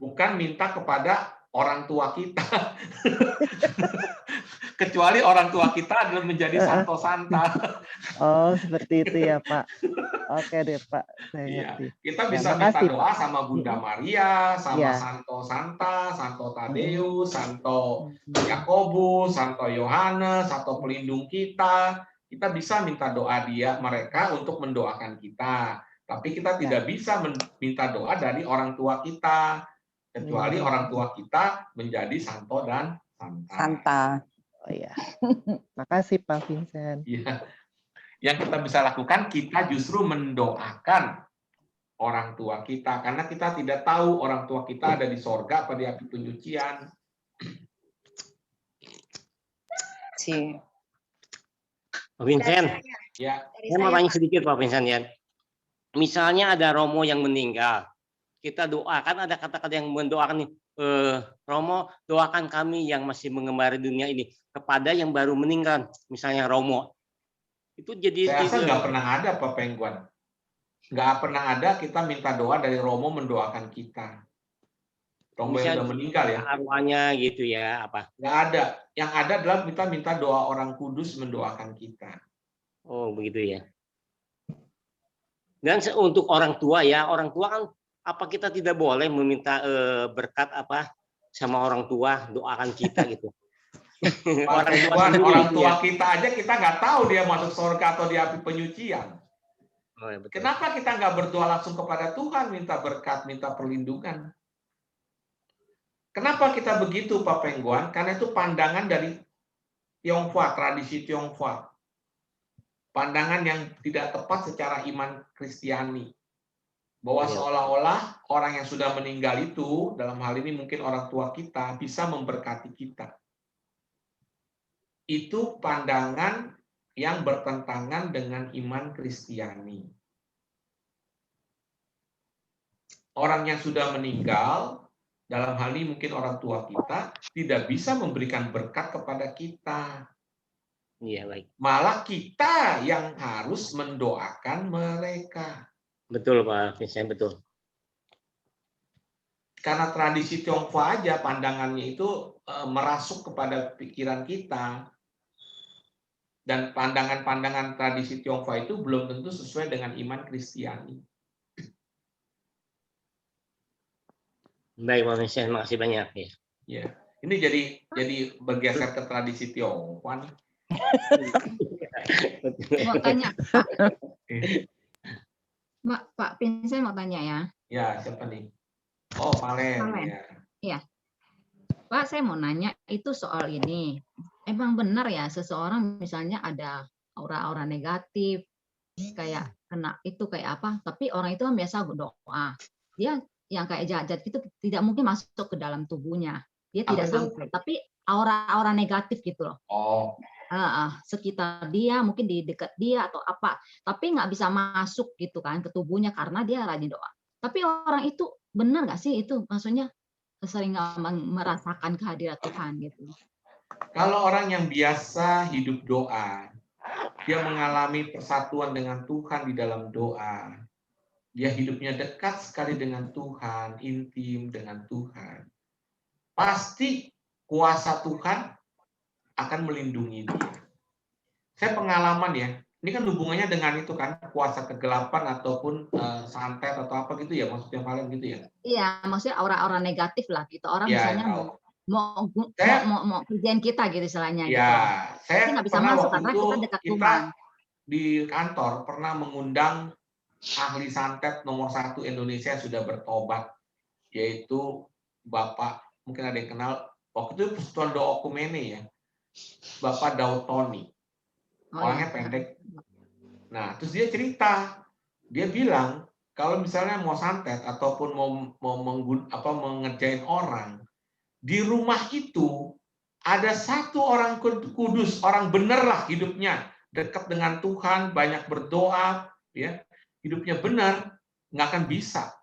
Bukan minta kepada orang tua kita. Kecuali orang tua kita adalah menjadi santo santa. Oh, seperti itu ya, Pak. Oke deh, Pak. Saya ngerti. Kita Ya, bisa minta makasih, doa Pak. sama Bunda Maria, sama Ya. Santo Santa, Santo Tadeus, Santo Yakobus, Santo Yohanes, Santo pelindung kita. Kita bisa minta doa mereka untuk mendoakan kita. Tapi kita tidak bisa minta doa dari orang tua kita. Kecuali orang tua kita menjadi santo dan santa. Oh iya. Makasih Pak Vincent. Iya. Yang kita bisa lakukan, kita justru mendoakan orang tua kita. Karena kita tidak tahu orang tua kita ada di sorga atau di api penyucian. Pak Vincent, Ya. saya mau tanya sedikit Pak Vincent ya. Misalnya ada Romo yang meninggal, kita doakan, ada kata-kata yang mendoakan nih, Romo doakan kami yang masih mengembara dunia ini kepada yang baru meninggal, misalnya Romo. Itu jadi Saya rasa nggak pernah ada Pak Pengguan. Nggak pernah ada kita minta doa dari Romo mendoakan kita. Romo yang sudah meninggal ya. Arwahnya gitu ya, apa? Nggak ada. Yang ada adalah kita minta doa orang kudus mendoakan kita. Oh begitu ya. Dan untuk orang tua ya, orang tua kan apa kita tidak boleh meminta berkat apa sama orang tua, doakan kita gitu. orang tua kita aja kita nggak tahu dia masuk surga atau di api penyucian. Oh, ya, betul. Kenapa kita nggak berdoa langsung kepada Tuhan, minta berkat, minta perlindungan? Kenapa kita begitu, Pak Pengguan? Karena itu pandangan dari Tionghoa, tradisi Tionghoa. Pandangan yang tidak tepat secara iman Kristiani. Bahwa seolah-olah orang yang sudah meninggal itu, dalam hal ini mungkin orang tua kita, bisa memberkati kita. Itu pandangan yang bertentangan dengan iman Kristiani. Orang yang sudah meninggal, dalam hal ini mungkin orang tua kita, tidak bisa memberikan berkat kepada kita. Iya, baik. Malah kita yang harus mendoakan mereka. Betul, Pak Vincent, betul. Karena tradisi Tionghoa aja pandangannya itu merasuk kepada pikiran kita. Dan pandangan-pandangan tradisi Tionghoa itu belum tentu sesuai dengan iman Kristiani. Baik, Pak Vincent, makasih banyak ya. Ya, ini jadi bergeser ke tradisi Tionghoa nih. Mau tanya, Pak Vincent mau tanya ya. Ya, siapa nih? Oh, Palen. Ya. Iya. Pak, saya mau nanya itu soal ini. Emang benar ya seseorang misalnya ada aura-aura negatif, kayak kena itu kayak apa, tapi orang itu kan biasa doa. Dia yang kayak jahat-jahat itu tidak mungkin masuk ke dalam tubuhnya. Dia tidak sampai, tapi aura-aura negatif gitu loh. Oh. Sekitar dia, mungkin di dekat dia atau apa, tapi nggak bisa masuk gitu kan ke tubuhnya karena dia rajin doa. Tapi orang itu benar nggak sih itu, maksudnya sering merasakan kehadiran Tuhan gitu? Kalau orang yang biasa hidup doa, dia mengalami persatuan dengan Tuhan di dalam doa, dia hidupnya dekat sekali dengan Tuhan, intim dengan Tuhan, pasti kuasa Tuhan akan melindungi dia. Saya pengalaman ya, ini kan hubungannya dengan itu kan, kuasa kegelapan ataupun santet atau apa gitu ya, maksudnya paling gitu ya? Iya, maksudnya aura-aura negatif lah gitu. Orang Ya, misalnya mau kerjaan kita gitu istilahnya. Ya, gitu. Saya nggak bisa pernah masuk waktu karena itu kita dekat kita Tuhan. di kantor pernah mengundang ahli santet nomor 1 Indonesia yang sudah bertobat, yaitu Bapak mungkin ada yang kenal, waktu itu Persatuan Doa Okumene ya, Bapak Daud Tony, orangnya pendek. Nah, terus dia cerita, dia bilang kalau misalnya mau santet ataupun mau mengerjain orang, di rumah itu ada satu orang kudus, orang bener lah hidupnya, dekat dengan Tuhan, banyak berdoa, ya, hidupnya benar, nggak akan bisa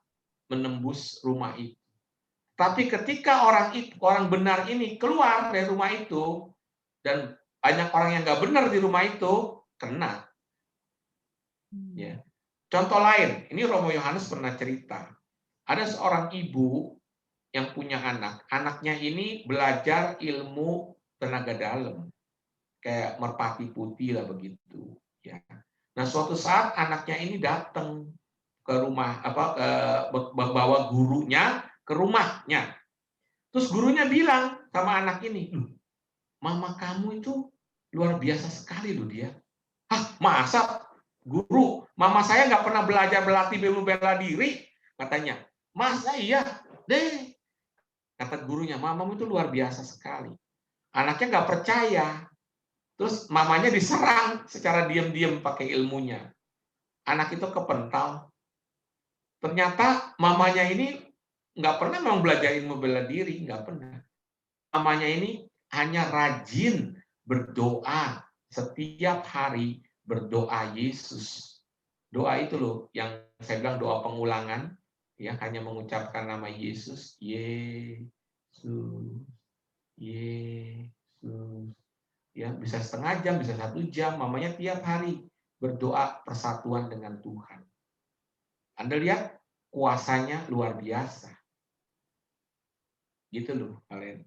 menembus rumah itu. Tapi ketika orang benar ini keluar dari rumah itu, dan banyak orang yang nggak benar di rumah itu, kena. Ya. Contoh lain, ini Romo Yohanes pernah cerita. Ada seorang ibu yang punya anak. Anaknya ini belajar ilmu tenaga dalam. Kayak merpati putih lah begitu. Ya. Nah, suatu saat anaknya ini datang ke rumah, bawa gurunya ke rumahnya. Terus gurunya bilang sama anak ini, mama kamu itu luar biasa sekali loh dia. Hah, masa guru, mama saya nggak pernah belajar berlatih ilmu bela diri, katanya. Masa iya? Deh, kata gurunya, mamamu itu luar biasa sekali. Anaknya nggak percaya. Terus mamanya diserang secara diam-diam pakai ilmunya. Anak itu kepental. Ternyata mamanya ini nggak pernah memang belajar ilmu bela diri, nggak pernah. Mamanya ini hanya rajin berdoa setiap hari, berdoa Yesus. Doa itu loh yang saya bilang doa pengulangan, ya, hanya mengucapkan nama Yesus, Yesus, Yesus. Ya, bisa setengah jam, bisa 1 jam, mamanya tiap hari berdoa persatuan dengan Tuhan. Anda lihat kuasanya luar biasa. Gitu loh, kalian.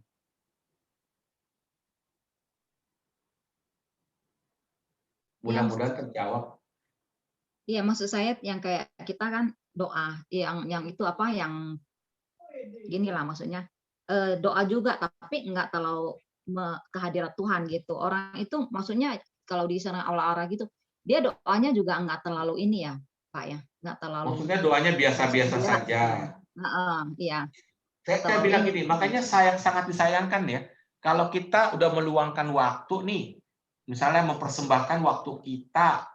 Mudah-mudahan terjawab. Iya, maksud saya yang kayak kita kan doa, yang itu apa, yang gini lah maksudnya, doa juga tapi nggak terlalu kehadirat Tuhan gitu. Orang itu maksudnya kalau di sana aula-aula gitu, dia doanya juga nggak terlalu ini ya, Pak ya, nggak terlalu. Maksudnya doanya biasa-biasa saja. Iya. Saya bilang gini, makanya sangat disayangkan ya, kalau kita udah meluangkan waktu nih, misalnya mempersembahkan waktu kita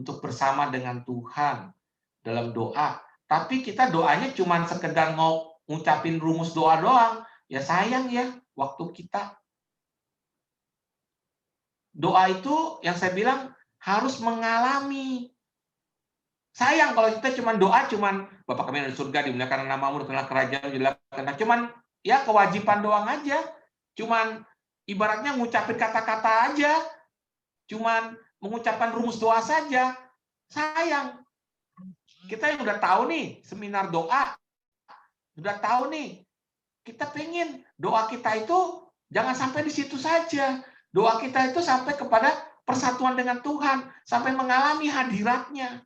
untuk bersama dengan Tuhan dalam doa, tapi kita doanya cuma sekedar mau ngucapin rumus doa doang, ya sayang ya waktu kita. Doa itu yang saya bilang harus mengalami. Sayang kalau kita cuma doa, cuman Bapa kami yang di surga, dimuliakan namamu, datanglah kerajaan, dilakukan. Cuman ya kewajiban doang aja. Cuman ibaratnya ngucapin kata-kata aja. Cuman mengucapkan rumus doa saja. Sayang. Kita yang udah tahu nih seminar doa, udah tahu nih, kita pengen doa kita itu jangan sampai di situ saja. Doa kita itu sampai kepada persatuan dengan Tuhan, sampai mengalami hadiratnya.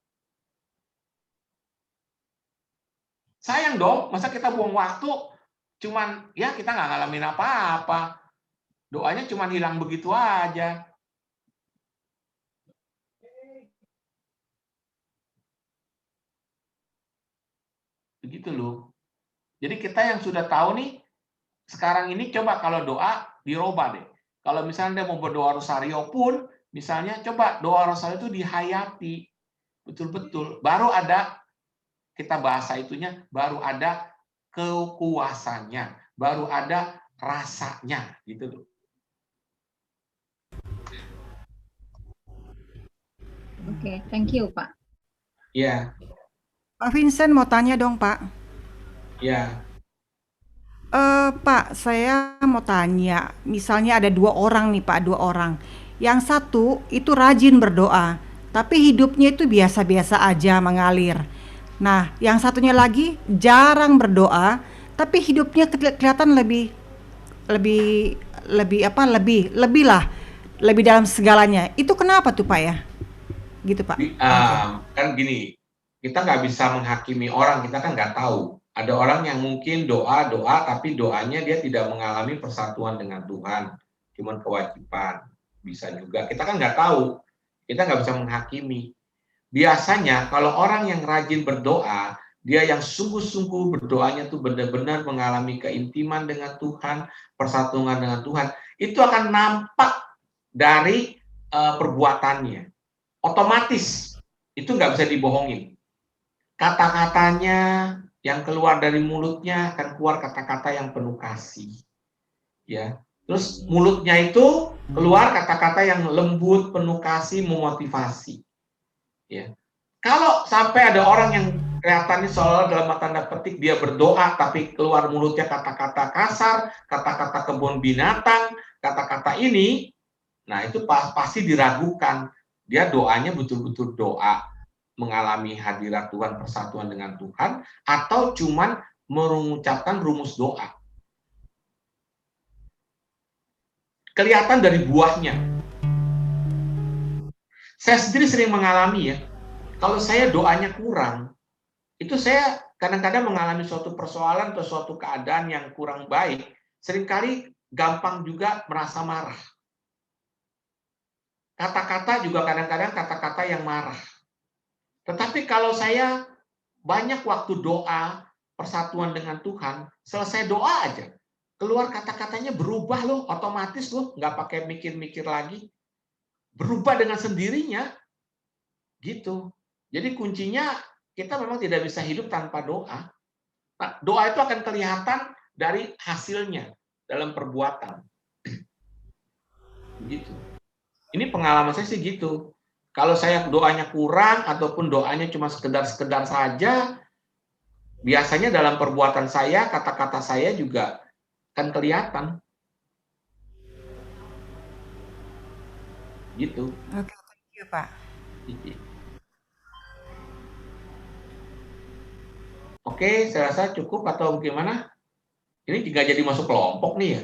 Sayang dong, masa kita buang waktu, cuman ya kita nggak ngalamin apa-apa. Doanya cuman hilang begitu aja. Begitu loh. Jadi kita yang sudah tahu nih, sekarang ini coba kalau doa dirubah deh. Kalau misalnya dia mau berdoa rosario pun, misalnya coba doa rosario itu dihayati. Betul-betul. Baru ada, kita bahasa itunya, baru ada kekuasannya. Baru ada rasanya. Gitu loh. Oke, thank you, Pak. Iya. Pak Vincent mau tanya dong, Pak. Iya. Pak, saya mau tanya, misalnya ada 2 orang nih Pak, 2 orang. Yang satu itu rajin berdoa, tapi hidupnya itu biasa-biasa aja mengalir. Nah, yang satunya lagi jarang berdoa, tapi hidupnya kelihatan lebih dalam segalanya. Itu kenapa tuh Pak ya? Gitu Pak. Kan gini, kita nggak bisa menghakimi orang, kita kan nggak tahu. Ada orang yang mungkin doa, tapi doanya dia tidak mengalami persatuan dengan Tuhan. Cuman kewajiban. Bisa juga. Kita kan nggak tahu. Kita nggak bisa menghakimi. Biasanya kalau orang yang rajin berdoa, dia yang sungguh-sungguh berdoanya tuh benar-benar mengalami keintiman dengan Tuhan, persatuan dengan Tuhan, itu akan nampak dari perbuatannya. Otomatis, itu nggak bisa dibohongin. Kata-katanya yang keluar dari mulutnya akan keluar kata-kata yang penuh kasih. Ya, terus mulutnya itu keluar kata-kata yang lembut, penuh kasih, memotivasi. Ya, kalau sampai ada orang yang kelihatannya seolah dalam tanda petik dia berdoa, tapi keluar mulutnya kata-kata kasar, kata-kata kebun binatang, kata-kata ini, nah itu pasti diragukan. Dia doanya betul-betul doa, mengalami hadirat Tuhan, persatuan dengan Tuhan, atau cuman mengucapkan rumus doa. Kelihatan dari buahnya. Saya sendiri sering mengalami ya, kalau saya doanya kurang, itu saya kadang-kadang mengalami suatu persoalan atau suatu keadaan yang kurang baik, seringkali gampang juga merasa marah. Kata-kata juga kadang-kadang kata-kata yang marah. Tetapi kalau saya banyak waktu doa, persatuan dengan Tuhan, selesai doa aja, keluar kata-katanya berubah loh, otomatis loh, nggak pakai mikir-mikir lagi. Berubah dengan sendirinya, gitu. Jadi kuncinya kita memang tidak bisa hidup tanpa doa. Nah, doa itu akan kelihatan dari hasilnya dalam perbuatan. Gitu. Ini pengalaman saya sih gitu. Kalau saya doanya kurang ataupun doanya cuma sekedar-sekedar saja, biasanya dalam perbuatan saya, kata-kata saya juga akan kelihatan. Gitu. Oke, thank you, Pak. Oke, saya rasa cukup atau bagaimana? Ini juga jadi masuk kelompok nih ya.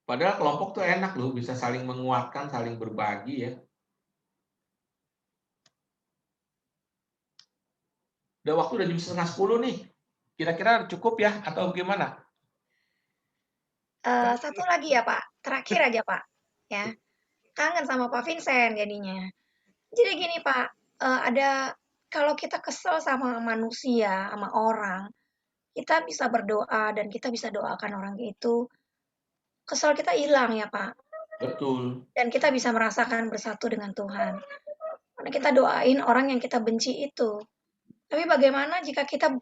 Padahal kelompok tuh enak loh, bisa saling menguatkan, saling berbagi ya. Udah waktu udah jam 9:30 nih. Kira-kira cukup ya atau bagaimana? Satu lagi ya Pak, terakhir aja Pak. Ya, kangen sama Pak Vincent jadinya. Jadi gini Pak, ada kalau kita kesel sama manusia, sama orang, kita bisa berdoa dan kita bisa doakan orang itu, kesel kita hilang ya Pak. Betul. Dan kita bisa merasakan bersatu dengan Tuhan. Karena kita doain orang yang kita benci itu. Tapi bagaimana jika kita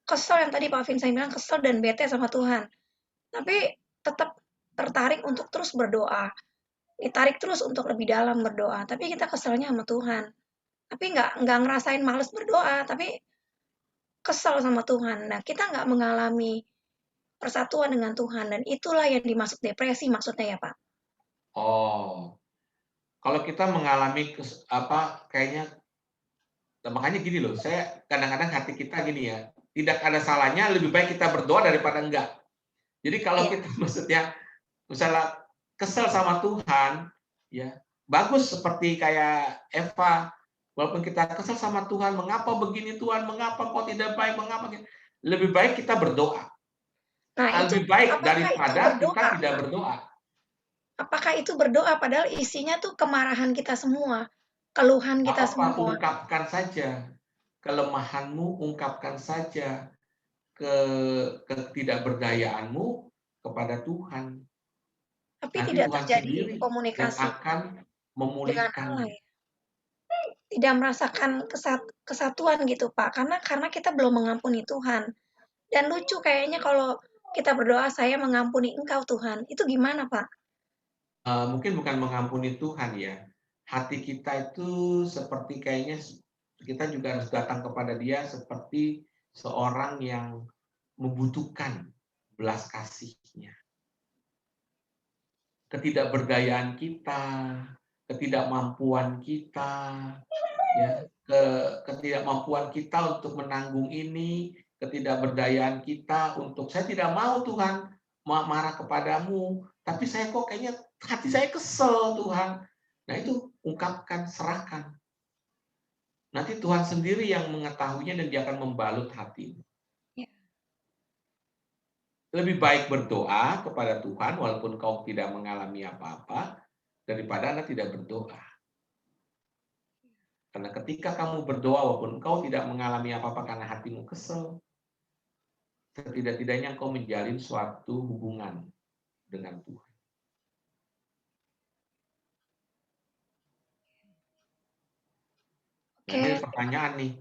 kesel yang tadi Pak Vincent bilang kesel dan bete sama Tuhan. Tapi tetap tertarik untuk terus berdoa. Ditarik terus untuk lebih dalam berdoa. Tapi kita keselnya sama Tuhan. Tapi nggak ngerasain males berdoa. Tapi kesel sama Tuhan. Nah kita nggak mengalami persatuan dengan Tuhan. Dan itulah yang dimaksud depresi maksudnya ya Pak. Oh, kalau kita mengalami kayaknya, makanya gini loh, saya kadang-kadang hati kita gini ya, tidak ada salahnya lebih baik kita berdoa daripada enggak. Jadi kalau kita maksudnya misalnya kesel sama Tuhan, ya bagus seperti kayak Eva, walaupun kita kesel sama Tuhan, mengapa begini Tuhan, mengapa kau tidak baik, mengapa, lebih baik kita berdoa. Nah, lebih baik daripada kita tidak berdoa. Apakah itu berdoa padahal isinya tuh kemarahan kita semua, keluhan kita semua. Ungkapkan saja kelemahanmu, ungkapkan saja ketidakberdayaanmu kepada Tuhan. Tapi nanti tidak Tuhan terjadi sendiri komunikasi yang akan memulihkan. Tidak merasakan kesatuan gitu Pak, karena kita belum mengampuni Tuhan. Dan lucu kayaknya kalau kita berdoa, saya mengampuni Engkau Tuhan, itu gimana Pak? Mungkin bukan mengampuni Tuhan ya. Hati kita itu seperti kayaknya kita juga harus datang kepada Dia seperti seorang yang membutuhkan belas kasih-Nya. Ketidakberdayaan kita, ketidakmampuan kita, ya, ketidakmampuan kita untuk menanggung ini, ketidakberdayaan kita untuk saya tidak mau Tuhan marah kepadamu, tapi saya kok kayaknya hati saya kesel Tuhan. Nah itu ungkapkan, serahkan. Nanti Tuhan sendiri yang mengetahuinya dan Dia akan membalut hatimu. Lebih baik berdoa kepada Tuhan walaupun kau tidak mengalami apa-apa daripada Anda tidak berdoa. Karena ketika kamu berdoa, walaupun engkau tidak mengalami apa-apa karena hatimu kesel, setidak-tidaknya engkau menjalin suatu hubungan dengan Tuhan. Nah, ini pertanyaan nih,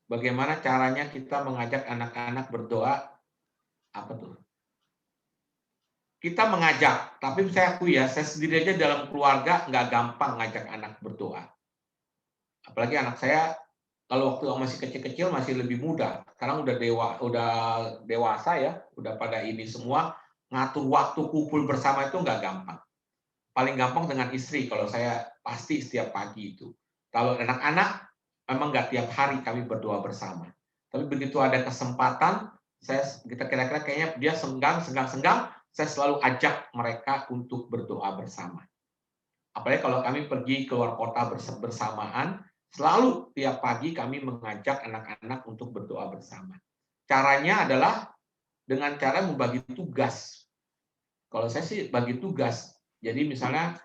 bagaimana caranya kita mengajak anak-anak berdoa? Apa tuh? Kita mengajak, tapi saya akui ya, saya sendiri aja dalam keluarga nggak gampang ngajak anak berdoa. Apalagi anak saya, kalau waktu masih kecil-kecil masih lebih muda. Sekarang udah dewasa ya, udah pada ini semua, ngatur waktu kumpul bersama itu nggak gampang. Paling gampang dengan istri, kalau saya pasti setiap pagi itu. Kalau anak-anak, memang nggak tiap hari kami berdoa bersama. Tapi begitu ada kesempatan, kita kira-kira kayaknya dia senggang, saya selalu ajak mereka untuk berdoa bersama. Apalagi kalau kami pergi keluar kota bersamaan, selalu tiap pagi kami mengajak anak-anak untuk berdoa bersama. Caranya adalah dengan cara membagi tugas. Kalau saya sih bagi tugas. Jadi misalnya,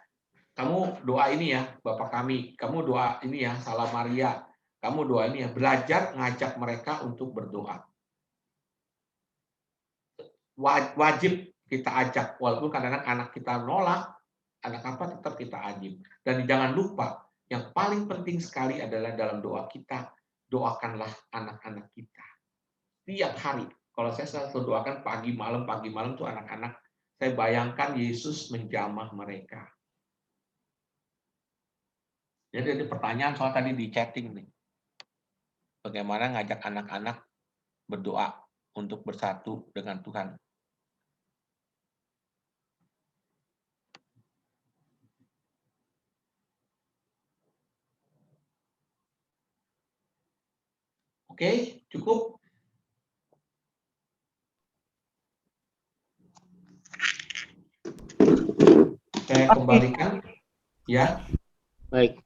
kamu doa ini ya, Bapak kami, kamu doa ini ya, Salam Maria, kamu doa ini ya, belajar ngajak mereka untuk berdoa. Wajib kita ajak, walaupun kadang-kadang anak kita nolak, anak apa tetap kita ajak. Dan jangan lupa, yang paling penting sekali adalah dalam doa kita, doakanlah anak-anak kita. Tiap hari, kalau saya selalu doakan pagi malam tuh anak-anak, saya bayangkan Yesus menjamah mereka. Jadi ada pertanyaan soal tadi di chatting nih. Bagaimana ngajak anak-anak berdoa untuk bersatu dengan Tuhan. Oke, cukup. Saya kembalikan. Ya. Baik.